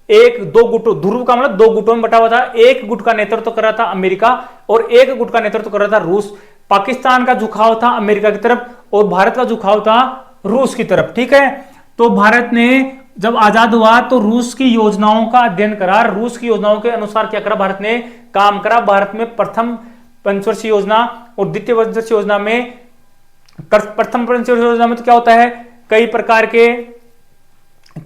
दो गुटों, ध्रुव का मतलब दो गुटों में बटा हुआ था। एक गुट का नेतृत्व कर रहा था अमेरिका और एक गुट का नेतृत्व कर रहा था रूस। पाकिस्तान का झुकाव था अमेरिका की तरफ और भारत का झुकाव था रूस की तरफ, ठीक है। तो भारत ने जब आजाद हुआ तो रूस की योजनाओं का अध्ययन करा, रूस की योजनाओं के अनुसार क्या करा, भारत ने काम करा। भारत में प्रथम पंचवर्षीय योजना और द्वितीय पंचवर्षीय योजना में, प्रथम पंचवर्षीय योजना में तो क्या होता है, कई प्रकार के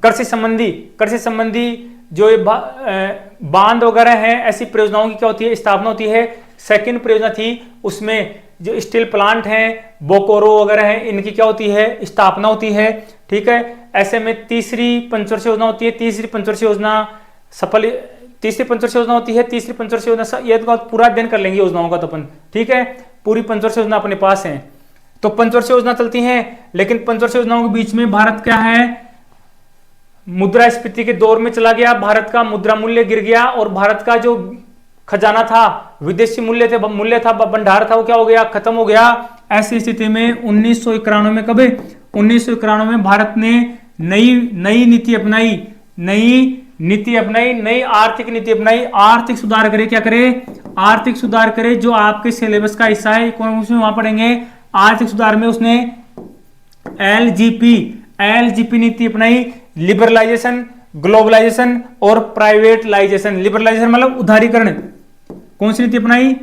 कृषि संबंधी जो बांध वगैरह हैं, ऐसी परियोजनाओं की क्या होती है, स्थापना होती है। सेकंड परियोजना थी उसमें जो स्टील प्लांट हैं, बोकोरो वगैरह हैं, इनकी क्या होती है, स्थापना होती है, ठीक है। ऐसे में तीसरी पंचवर्षीय योजना होती है। तीसरी पंचवर्षीय योजना होती है। तीसरी पंचवर्षीय योजना, ये तो पूरा अध्ययन कर लेंगे योजनाओं का तो अपन, ठीक है। पूरी पंचवर्षीय योजना अपने पास है। तो पंचवर्षीय योजना चलती है, लेकिन पंचवर्षीय योजनाओं के बीच में भारत क्या है, मुद्रास्फीति के दौर में चला गया। भारत का मुद्रा मूल्य गिर गया और भारत का जो खजाना था, विदेशी मूल्य था, भंडार था, वो क्या हो गया, खत्म हो गया। ऐसी स्थिति में 1991 में, कब, 1991 में भारत ने नई नीति अपनाई, नई आर्थिक नीति अपनाई। आर्थिक सुधार करे, क्या करे, आर्थिक सुधार करे, जो आपके सिलेबस का हिस्सा है इकोनॉमिक्स में, वहां पढ़ेंगे। आर्थिक सुधार में उसने एलजीपी नीति अपनाई, लिबरलाइजेशन, ग्लोबलाइजेशन और प्राइवेटलाइजेशन। लिबरलाइजेशन मतलब उदारीकरण। कौन सी नीति अपनाई?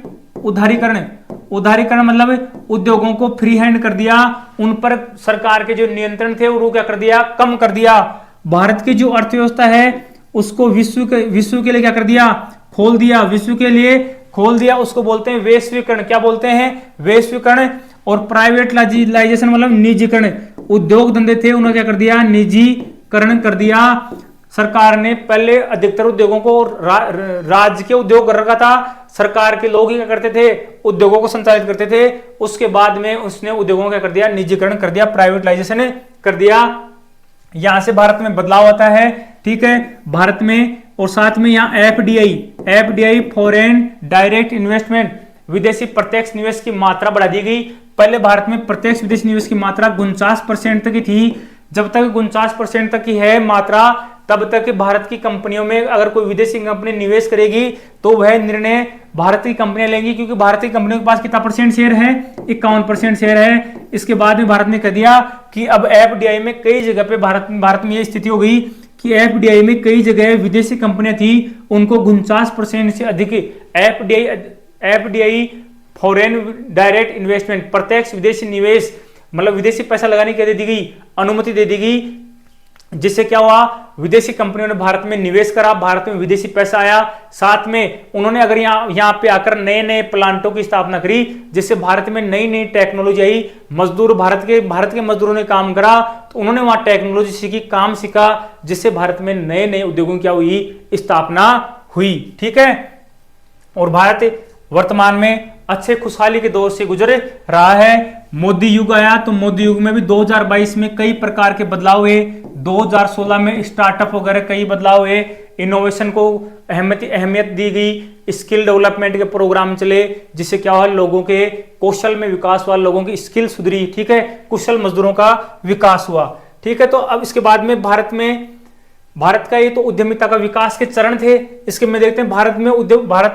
उदारीकरण। उदारीकरण मतलब उद्योगों को फ्री हैंड कर दिया, उन पर सरकार के जो नियंत्रण थे वो क्या कर दिया? कम कर दिया। भारत की जो अर्थव्यवस्था है उसको विश्व के लिए क्या कर दिया? खोल दिया। विश्व के लिए खोल दिया, उसको बोलते हैं वैश्वीकरण। क्या बोलते हैं? वैश्वीकरण। और प्राइवेटलाइजेशन मतलब निजीकरण। उद्योग धंधे थे उन्होंने क्या कर दिया? निजीकरण कर दिया। सरकार ने पहले अधिकतर उद्योगों को राज्य के उद्योग कर रखा था, सरकार के लोग ही क्या करते थे? उद्योगों को संचालित करते थे। उसके बाद में उसने उद्योगों को क्या कर दिया? निजीकरण कर दिया, प्राइवेटलाइजेशन कर दिया। यहां से भारत में बदलाव आता है, ठीक है, भारत में। और साथ में यहाँ एफडीआई फॉरेन डायरेक्ट इन्वेस्टमेंट, विदेशी प्रत्यक्ष निवेश की मात्रा बढ़ा दी गई। पहले भारत में प्रत्यक्ष विदेशी निवेश की मात्रा 49% तक की थी। जब तक 49% तक की है मात्रा, तब तक भारत की कंपनियों में अगर कोई विदेशी कंपनी निवेश करेगी तो वह निर्णय भारत की कंपनियां लेंगी, क्योंकि भारत की कंपनियों के पास कितना परसेंट शेयर है? 51% शेयर है। इसके बाद में भारत ने कह दिया कि अब एफडीआई में कई जगह पे भारत में यह स्थिति हो गई कि एफडीआई में कई जगह विदेशी कंपनियां थी, उनको 49% से अधिक एफडीआई फॉरेन डायरेक्ट इन्वेस्टमेंट, प्रत्यक्ष विदेशी निवेश मतलब विदेशी पैसा लगाने की दे दी गई, अनुमति दे दी गई। जिससे क्या हुआ? विदेशी कंपनियों ने भारत में निवेश करा, भारत में विदेशी पैसा आया। साथ में उन्होंने अगर यहाँ पे आकर नए नए प्लांटों की स्थापना करी, जिससे भारत में नई नई टेक्नोलॉजी आई। मजदूर भारत के मजदूरों ने काम करा, तो उन्होंने वहां टेक्नोलॉजी सीखी, काम सीखा, जिससे भारत में नए नए उद्योगों की क्या हुई? स्थापना हुई, ठीक है। और भारत वर्तमान में अच्छे खुशहाली के दौर से गुजर रहा है। मोदी युग आया तो मोदी युग में भी 2022 में कई प्रकार के बदलाव हुए। 2016 में स्टार्टअप वगैरह कई बदलाव हुए। इनोवेशन को अहमियत दी गई। स्किल डेवलपमेंट के प्रोग्राम चले, जिससे क्या हुआ? लोगों के कौशल में विकास हुआ, लोगों की स्किल सुधरी, ठीक है, कुशल मजदूरों का विकास हुआ, ठीक है। तो अब इसके बाद में भारत का ये तो उद्यमिता का विकास के चरण थे। इसके में देखते हैं भारत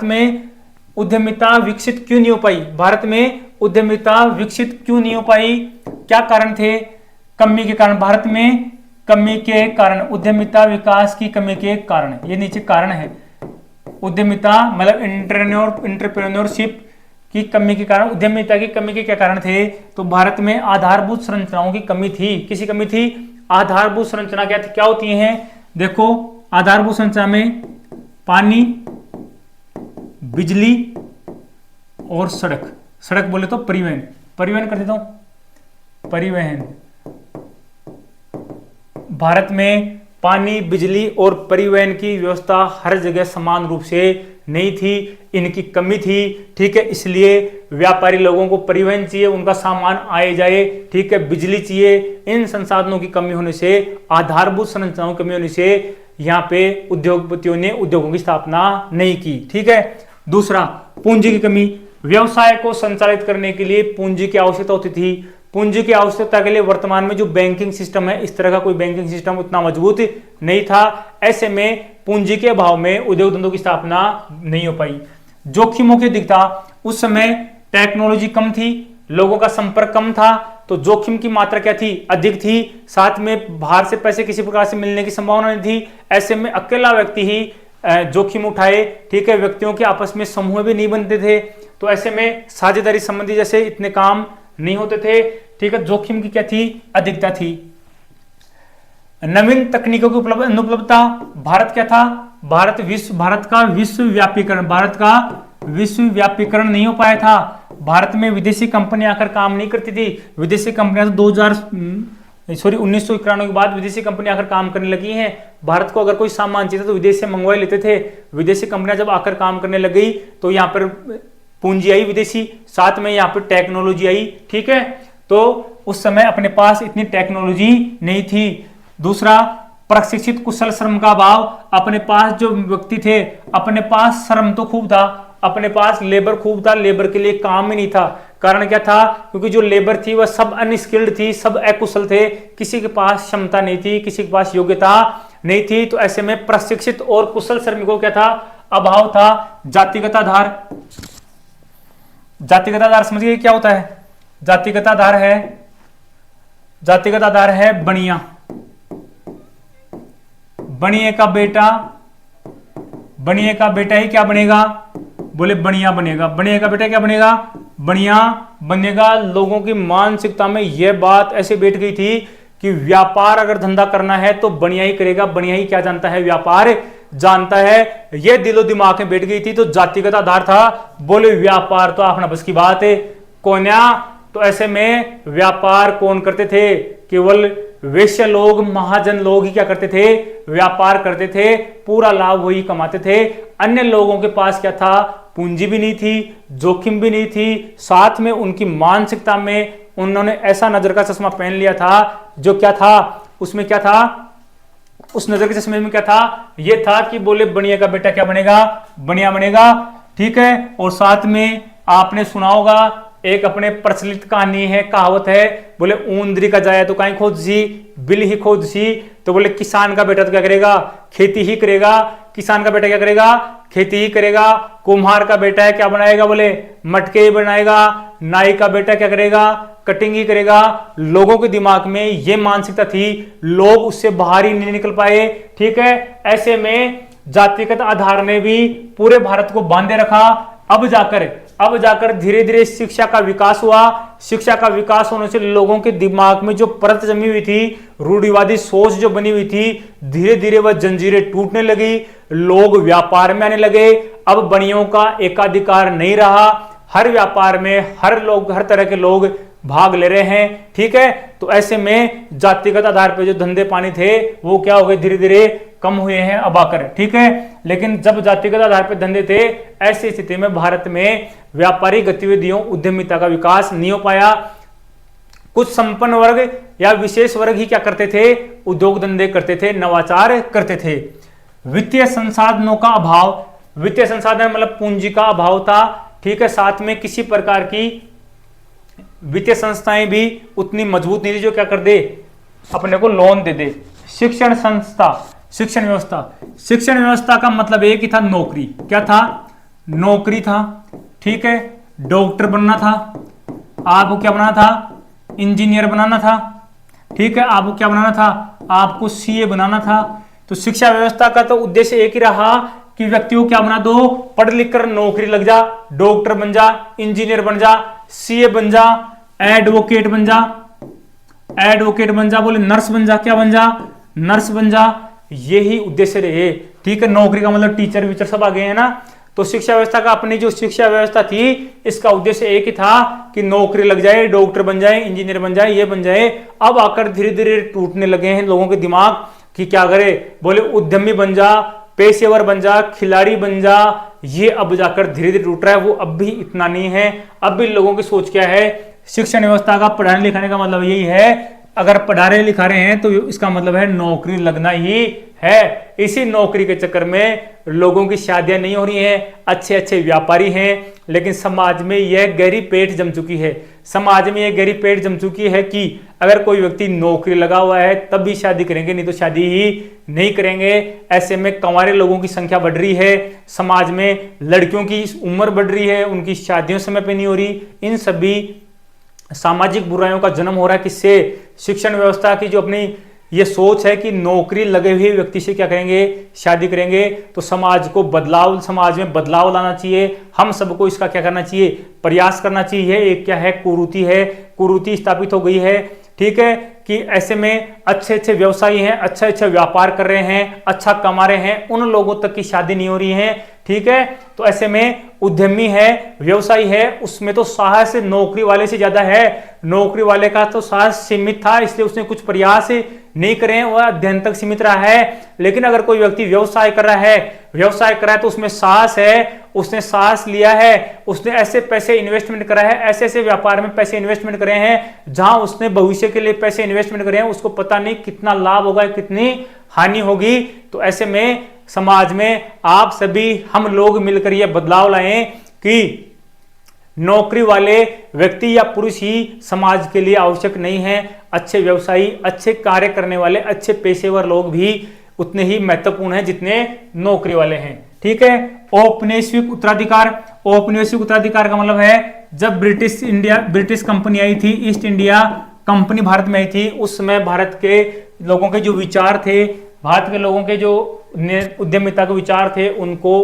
में उद्यमिता विकसित क्यों नहीं हो पाई? भारत में उद्यमिता विकसित क्यों नहीं हो पाई? क्या कारण थे? कमी के कारण। भारत में कमी के कारण, उद्यमिता विकास की कमी के कारण, ये नीचे कारण है। उद्यमिता मतलब एंटरप्रेन्योरशिप की कमी के कारण, उद्यमिता की कमी के क्या कारण थे? तो भारत में आधारभूत संरचनाओं की कमी थी। किसी कमी थी? आधारभूत संरचना क्या होती हैं? देखो, आधारभूत संरचना में पानी, बिजली और सड़क बोले तो परिवहन कर देता हूं, परिवहन। भारत में पानी, बिजली और परिवहन की व्यवस्था हर जगह समान रूप से नहीं थी, इनकी कमी थी, ठीक है। इसलिए व्यापारी लोगों को परिवहन चाहिए, उनका सामान आए जाए, ठीक है, बिजली चाहिए। इन संसाधनों की कमी होने से, आधारभूत संरचनाओं की कमी होने से यहाँ पे उद्योगपतियों ने उद्योगों की स्थापना नहीं की, ठीक है। दूसरा, पूंजी की कमी। व्यवसाय को संचालित करने के लिए पूंजी की आवश्यकता होती थी। पूंजी की आवश्यकता के लिए वर्तमान में जो बैंकिंग सिस्टम है, इस तरह का कोई बैंकिंग सिस्टम उतना मजबूत नहीं था। ऐसे में पूंजी के अभाव में उद्योग धंधों की स्थापना नहीं हो पाई। जोखिमों की अधिकता। उस समय टेक्नोलॉजी कम थी, लोगों का संपर्क कम था, तो जोखिम की मात्रा क्या थी? अधिक थी। साथ में बाहर से पैसे किसी प्रकार से मिलने की संभावना नहीं थी। ऐसे में अकेला व्यक्ति ही जोखिम उठाए, ठीक है। व्यक्तियों के आपस में समूह भी नहीं बनते थे, तो ऐसे में साझेदारी संबंधी जैसे इतने काम नहीं होते थे, ठीक है। जोखिम की क्या थी? अधिकता थी। नवीन तकनीकों की अनुपलब्धता। भारत क्या था? भारत का विश्वव्यापीकरण नहीं हो पाया था। भारत में विदेशी कंपनियां आकर काम नहीं करती थी। विदेशी कंपनियां तो 1991 के बाद विदेशी कंपनी आकर काम करने लगी हैं। भारत को अगर कोई सामान चाहिए तो विदेश से मंगवा लेते थे। विदेशी कंपनियां जब आकर काम करने लग गई तो यहाँ पर पूंजी आई विदेशी, साथ में यहाँ पर टेक्नोलॉजी आई, ठीक है। तो उस समय अपने पास इतनी टेक्नोलॉजी नहीं थी। दूसरा, प्रशिक्षित कुशल श्रम का अभाव। अपने पास जो व्यक्ति थे, अपने पास श्रम तो खूब था, अपने पास लेबर खूब था, लेबर के लिए काम ही नहीं था। कारण क्या था? क्योंकि जो लेबर थी वह सब अनस्किल्ड थी, सब अकुशल थे, किसी के पास क्षमता नहीं थी, किसी के पास योग्यता नहीं थी। तो ऐसे में प्रशिक्षित और कुशल श्रमिकों क्या था? अभाव था। जातिगत आधार समझिए क्या होता है? जातिगत आधार है बनिए का बेटा, बनिए का बेटा ही क्या बनेगा, बोले बढ़िया बनेगा। बढ़िया का बेटा क्या बनेगा, बढ़िया बनेगा। लोगों की मानसिकता में यह बात ऐसे बैठ गई थी कि व्यापार अगर धंधा करना है तो बढ़िया ही करेगा। बढ़िया ही क्या जानता है, व्यापार जानता है। यह दिलो दिमाग में बैठ गई थी। तो जातिगत आधार था, बोले व्यापार तो अपना बस की बात है कोन्या। तो ऐसे में व्यापार कौन करते थे, केवल वैश्य लोग, महाजन लोग ही क्या करते थे, व्यापार करते थे। पूरा लाभ वही कमाते थे। अन्य लोगों के पास क्या था, पूंजी भी नहीं थी, जोखिम भी नहीं थी। साथ में उनकी मानसिकता में उन्होंने ऐसा नजर का चश्मा पहन लिया था, जो क्या था उसमें क्या था, उस नजर के चश्मे में क्या था, यह था कि बोले बढ़िया का बेटा क्या बनेगा, बढ़िया बनेगा। ठीक है। और साथ में आपने सुना होगा एक अपने प्रचलित कहानी है, कहावत है, बोले ऊंदरी का जाया तो कहीं खोद सी, बिल ही खोद सी। तो बोले किसान का बेटा तो क्या करेगा, खेती ही करेगा। किसान का बेटा क्या करेगा, खेती ही करेगा। कुम्हार का बेटा है क्या बनाएगा, बोले मटके ही बनाएगा। नाई का बेटा क्या करेगा, कटिंग ही करेगा। लोगों के दिमाग में ये मानसिकता थी, लोग उससे बाहर ही नहीं निकल पाए। ठीक है। ऐसे में जातिगत आधार ने भी पूरे भारत को बांधे रखा। अब जाकर धीरे धीरे शिक्षा का विकास हुआ। शिक्षा का विकास होने से लोगों के दिमाग में जो परत जमी हुई थी, रूढ़िवादी सोच जो बनी हुई थी, धीरे धीरे वह जंजीरें टूटने लगी। लोग व्यापार में आने लगे। अब बनियों का एकाधिकार नहीं रहा। हर व्यापार में हर तरह के लोग भाग ले रहे हैं। ठीक है। तो ऐसे में जातिगत आधार पर जो धंधे पानी थे वो क्या हो गए, धीरे धीरे कम हुए हैं अब आकर। ठीक है। लेकिन जब जातिगत आधार पर धंधे थे, ऐसी स्थिति में भारत में व्यापारिक गतिविधियों, उद्यमिता का विकास नहीं हो पाया। कुछ संपन्न वर्ग या विशेष वर्ग ही क्या करते थे, उद्योग धंधे करते थे, नवाचार करते थे। वित्तीय संसाधनों का अभाव, वित्तीय संसाधन मतलब पूंजी का अभाव था। ठीक है। साथ में किसी प्रकार की वित्तीय संस्थाएं भी उतनी मजबूत नहीं थी जो क्या कर दे, अपने को लोन दे दे। शिक्षण संस्था, शिक्षण व्यवस्था, शिक्षण व्यवस्था का मतलब एक ही था, नौकरी। क्या था, नौकरी था। ठीक है। डॉक्टर बनना था, आपको क्या बनाना था, इंजीनियर बनाना था। ठीक है। आपको क्या बनाना था, आपको सीए बनाना था। तो शिक्षा व्यवस्था का तो उद्देश्य एक ही रहा कि व्यक्ति को क्या बना दो, पढ़ लिख कर नौकरी लग जा, डॉक्टर बन जा, इंजीनियर बन जा, सीए बन जा, एडवोकेट बन जा, एडवोकेट बन जा, बोले नर्स बन जा, क्या बन जा, नर्स बन जा। यही उद्देश्य रहे। ठीक है। नौकरी का मतलब टीचर वीचर सब आ गए हैं ना। तो शिक्षा व्यवस्था का, अपनी जो शिक्षा व्यवस्था थी, इसका उद्देश्य एक ही था कि नौकरी लग जाए, डॉक्टर बन जाए, इंजीनियर बन जाए, ये बन जाए। अब आकर धीरे धीरे टूटने लगे हैं लोगों के दिमाग कि क्या करे, बोले उद्यमी बन जा, पेशेवर बन जा, खिलाड़ी बन जा। ये अब जाकर धीरे धीरे टूट रहा है। वो अब भी इतना नहीं है। अब भी लोगों की सोच क्या है, शिक्षण व्यवस्था का पढ़ाने लिखाने का मतलब यही है, अगर पढ़ा रहे लिखा रहे हैं तो इसका मतलब है नौकरी लगना ही है। इसी नौकरी के चक्कर में लोगों की शादियां नहीं हो रही हैं, अच्छे अच्छे व्यापारी हैं, लेकिन समाज में यह गहरी पेट जम चुकी है। समाज में यह गहरी पेट जम चुकी है कि अगर कोई व्यक्ति नौकरी लगा हुआ है तब भी शादी करेंगे, नहीं तो शादी ही नहीं करेंगे। ऐसे में कंवारे लोगों की संख्या बढ़ रही है, समाज में लड़कियों की उम्र बढ़ रही है, उनकी शादियों समय पे नहीं हो रही। इन सभी सामाजिक बुराइयों का जन्म हो रहा है किससे, शिक्षण व्यवस्था की जो अपनी ये सोच है कि नौकरी लगे हुए व्यक्ति से क्या करेंगे, शादी करेंगे। तो समाज को बदलाव, समाज में बदलाव लाना चाहिए। हम सबको इसका क्या करना चाहिए, प्रयास करना चाहिए। एक क्या है, कुरीति है, कुरीति स्थापित हो गई है। ठीक है। कि ऐसे में अच्छे अच्छे व्यवसायी हैं, अच्छे अच्छे व्यापार कर रहे हैं, अच्छा कमा रहे हैं, उन लोगों तक की शादी नहीं हो रही है। ठीक है। तो ऐसे में उद्यमी है, व्यवसायी है, उसमें तो साहस नौकरी वाले से ज्यादा है। नौकरी वाले का तो साहस सीमित था, इसलिए उसने कुछ प्रयास नहीं करे, वह अध्ययन तक सीमित रहा है। लेकिन अगर कोई व्यक्ति व्यवसाय कर रहा है तो उसमें साहस है, उसने साहस लिया है, उसने ऐसे पैसे इन्वेस्टमेंट करा है, ऐसे ऐसे व्यापार में पैसे इन्वेस्टमेंट करे हैं जहां उसने भविष्य के लिए पैसे इन्वेस्टमेंट करे हैं, उसको पता नहीं कितना लाभ होगा, कितनी हानि होगी। तो ऐसे में समाज में आप सभी हम लोग मिलकर यह बदलाव लाएं कि नौकरी वाले व्यक्ति या पुरुष ही समाज के लिए आवश्यक नहीं है। अच्छे व्यवसायी, अच्छे कार्य करने वाले, अच्छे पेशेवर लोग भी उतने ही महत्वपूर्ण हैं जितने नौकरी वाले हैं। ठीक है। औपनिवेशिक उत्तराधिकार, औपनिवेशिक उत्तराधिकार का मतलब है जब ब्रिटिश कंपनी आई थी, ईस्ट इंडिया कंपनी भारत में आई थी, उस समय भारत के लोगों के जो विचार थे भारत के लोगों के जो उद्यमिता के विचार थे उनको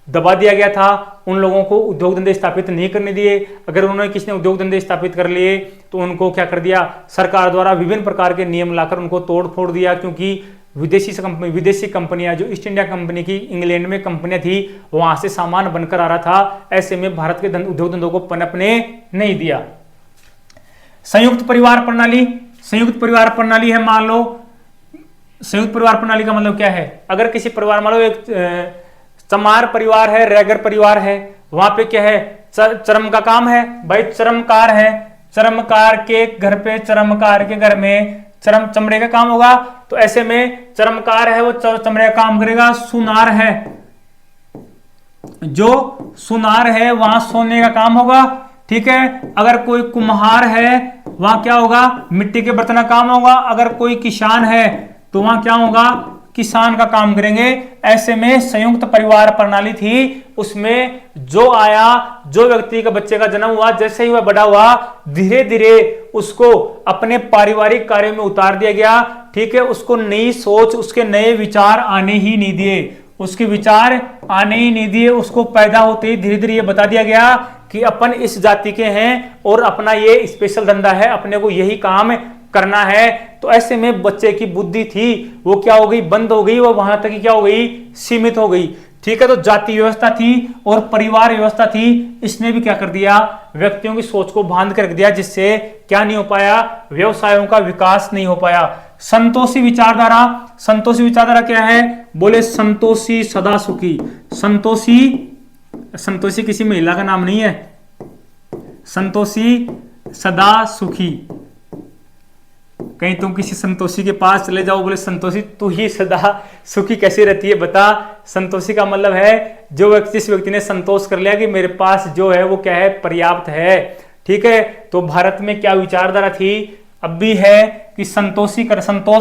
दबा दिया गया था। उन लोगों को उद्योग धंधे स्थापित नहीं करने दिए। अगर उन्होंने किसी ने उद्योग धंधे स्थापित कर लिए तो उनको क्या कर दिया, सरकार द्वारा विभिन्न प्रकार के नियम लाकर उनको तोड़ फोड़ दिया, क्योंकि विदेशी कंपनियां जो ईस्ट इंडिया कंपनी की इंग्लैंड में कंपनियां थी वहां से सामान बनकर आ रहा था। ऐसे में भारत के उद्योग धंधों को पनपने नहीं दिया। संयुक्त परिवार प्रणाली, संयुक्त परिवार प्रणाली है, मान लो संयुक्त परिवार प्रणाली का मतलब क्या है, अगर किसी परिवार, मान लो एक चमार परिवार है, रैगर परिवार है, वहां पे क्या है, चर्म का काम है भाई, चर्मकार है, चर्मकार के घर पे, चर्मकार के घर में चमड़े का काम होगा, तो ऐसे में चर्मकार है वो चमड़े का काम करेगा। सुनार है, जो सुनार है वहां सोने का काम होगा, ठीक है। अगर कोई कुम्हार है वहां क्या होगा, मिट्टी के बर्तन का काम होगा। अगर कोई किसान है तो वहां क्या होगा, किसान का काम करेंगे। ऐसे में संयुक्त परिवार प्रणाली थी, उसमें जो आया, जो व्यक्ति का बच्चे का जन्म हुआ, जैसे ही वह बड़ा हुआ धीरे धीरे उसको अपने पारिवारिक कार्य में उतार दिया गया, ठीक है। उसको नई सोच, उसके नए विचार आने ही नहीं दिए, उसके विचार आने ही नहीं दिए। उसको पैदा होते ही धीरे धीरे ये बता दिया गया कि अपन इस जाति के हैं और अपना ये स्पेशल धंधा है, अपने को यही काम करना है। तो ऐसे में बच्चे की बुद्धि थी वो क्या हो गई, बंद हो गई, वो वहां तक ही क्या हो गई, सीमित हो गई, ठीक है। तो जाति व्यवस्था थी और परिवार व्यवस्था थी, इसने भी क्या कर दिया, व्यक्तियों की सोच को बांध कर रख दिया, जिससे क्या नहीं हो पाया, व्यवसायों का विकास नहीं हो पाया। संतोषी विचारधारा, संतोषी विचारधारा क्या है, बोले संतोषी सदा सुखी। संतोषी, संतोषी किसी महिला का नाम नहीं है, संतोषी सदा सुखी। कहीं तुम किसी संतोषी के पास चले जाओ, बोले संतोषी तू ही सदा सुखी कैसे रहती है बता। संतोषी का मतलब है जो व्यक्ति, जिस व्यक्ति ने संतोष कर लिया कि मेरे पास जो है वो क्या है, पर्याप्त है, ठीक है। तो भारत में क्या विचारधारा थी, अब भी है कि संतोष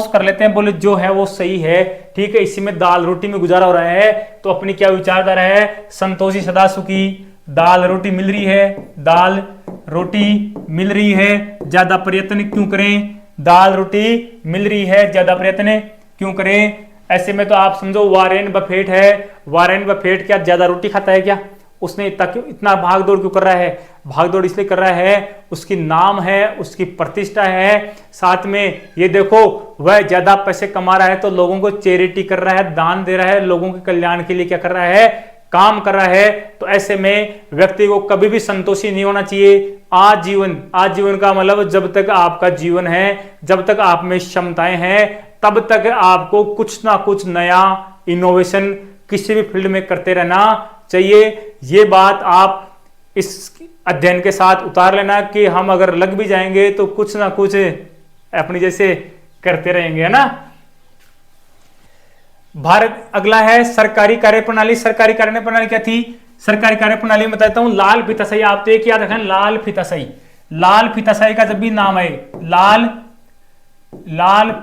कर लेते हैं, बोले जो है वो सही है, ठीक है। इसी में दाल रोटी में गुजारा हो रहा है, तो अपनी क्या विचारधारा है, संतोषी सदा सुखी। दाल रोटी मिल रही है, दाल रोटी मिल रही है, ज्यादा प्रयत्न क्यों करें, दाल रोटी मिल रही है, ज्यादा प्रयत्न क्यों करें। ऐसे में तो आप समझो वारेन बफेट है, वारेन बफेट क्या ज्यादा रोटी खाता है क्या, उसने इतना भाग दौड़ क्यों कर रहा है, भाग दौड़ इसलिए कर रहा है, उसकी नाम है, उसकी प्रतिष्ठा है, साथ में ये देखो वह ज्यादा पैसे कमा रहा है तो लोगों को चैरिटी कर रहा है, दान दे रहा है, लोगों के कल्याण के लिए क्या कर रहा है, काम कर रहा है। तो ऐसे में व्यक्ति को कभी भी संतोषी नहीं होना चाहिए। आजीवन का मतलब जब तक आपका जीवन है, जब तक आप में क्षमताएं हैं, तब तक आपको कुछ ना कुछ नया इनोवेशन किसी भी फील्ड में करते रहना चाहिए। ये बात आप इस अध्ययन के साथ उतार लेना कि हम अगर लग भी जाएंगे तो कुछ ना कुछ अपनी जैसे करते रहेंगे, है ना। भारत अगला है सरकारी कार्यप्रणाली। सरकारी कार्यप्रणाली क्या थी, सरकारी कार्यप्रणाली में बताता हूं, लाल फीताशाही। आप तो एक याद रखें, लाल फीताशाही। लाल फीताशाही का जब भी नाम आए, लाल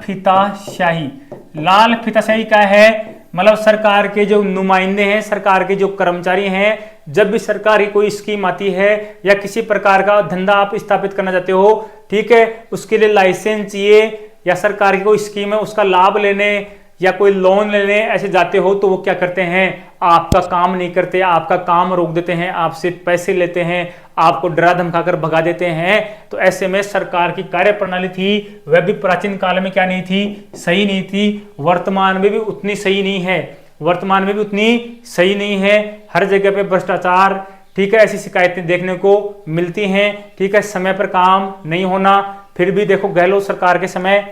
फीताशाही। लाल फीताशाही क्या है, मतलब सरकार के जो नुमाइंदे हैं, सरकार के जो कर्मचारी हैं, जब भी सरकार की कोई स्कीम आती है या किसी प्रकार का धंधा आप स्थापित करना चाहते हो, ठीक है, उसके लिए लाइसेंस चाहिए या सरकार की कोई स्कीम है उसका लाभ लेने या कोई लोन लेने ऐसे जाते हो, तो वो क्या करते हैं, आपका काम नहीं करते, आपका काम रोक देते हैं, आपसे पैसे लेते हैं, आपको डरा धमकाकर भगा देते हैं। तो ऐसे में सरकार की कार्यप्रणाली थी, वह भी प्राचीन काल में क्या नहीं थी, सही नहीं थी। वर्तमान में भी उतनी सही नहीं है, वर्तमान में भी उतनी सही नहीं है। हर जगह पे भ्रष्टाचार, ठीक है, ऐसी शिकायतें देखने को मिलती हैं, ठीक है, समय पर काम नहीं होना। फिर भी देखो गहलोत सरकार के समय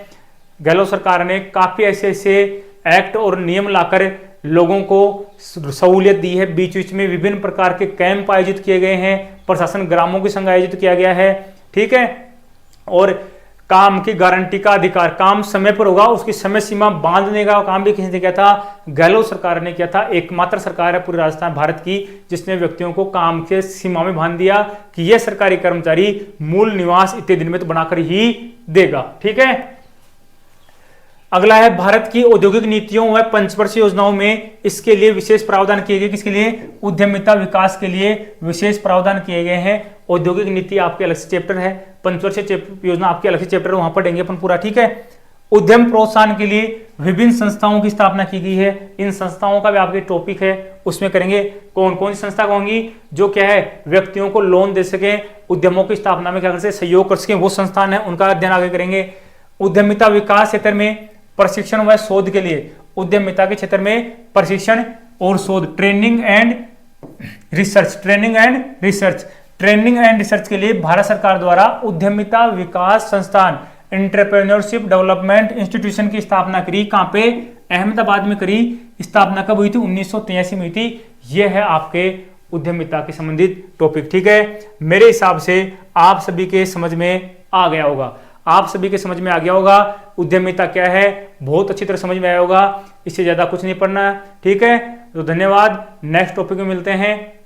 गहलोत सरकार ने काफी ऐसे एक्ट और नियम लाकर लोगों को सहूलियत दी है। बीच बीच में विभिन्न प्रकार के कैंप आयोजित किए गए हैं, प्रशासन ग्रामों के संग आयोजित किया गया है, ठीक है। और काम की गारंटी का अधिकार, काम समय पर होगा, उसकी समय सीमा बांधने का काम भी किसी ने किया था, गहलोत सरकार ने किया था। एकमात्र सरकार है पूरे राजस्थान भारत की जिसने व्यक्तियों को काम के सीमा में बांध दिया कि यह सरकारी कर्मचारी मूल निवास इतने दिन में तो बनाकर ही देगा, ठीक है। अगला है भारत की औद्योगिक नीतियों व पंचवर्षीय योजनाओं में इसके लिए विशेष प्रावधान किए गए। किसके लिए, उद्यमिता विकास के लिए विशेष प्रावधान किए गए हैं। औद्योगिक नीति आपके अलग से चैप्टर है, पंचवर्षीय योजना आपके अलग से चैप्टर वहां पढ़ेंगे अपन पूरा, ठीक है। उद्यम प्रोत्साहन के लिए विभिन्न संस्थाओं की स्थापना की गई है। इन संस्थाओं का भी आपके टॉपिक है, उसमें करेंगे कौन कौन सी संस्था होंगी जो क्या है व्यक्तियों को लोन दे सके, उद्यमों की स्थापना में क्या कर सके, सहयोग कर सके, वो संस्थान है, उनका अध्ययन आगे करेंगे। उद्यमिता विकास क्षेत्र में प्रशिक्षण व शोध के लिए, उद्यमिता के क्षेत्र में प्रशिक्षण और शोध, training and research, training and research के लिए भारत सरकार द्वारा उद्यमिता विकास संस्थान, एंटरप्रेन्योरशिप डेवलपमेंट इंस्टीट्यूशन की स्थापना करी। कहां पे? अहमदाबाद में करी। स्थापना कब हुई थी? 1983 में हुई थी। यह है आपके उद्यमिता के संबंधित टॉपिक। ठीक है, मेरे हिसाब से आप सभी के समझ में आ गया होगा, आप सभी के समझ में आ गया होगा उद्यमिता क्या है, बहुत अच्छी तरह समझ में आया होगा। इससे ज्यादा कुछ नहीं पढ़ना। ठीक है, तो धन्यवाद, नेक्स्ट टॉपिक में मिलते हैं।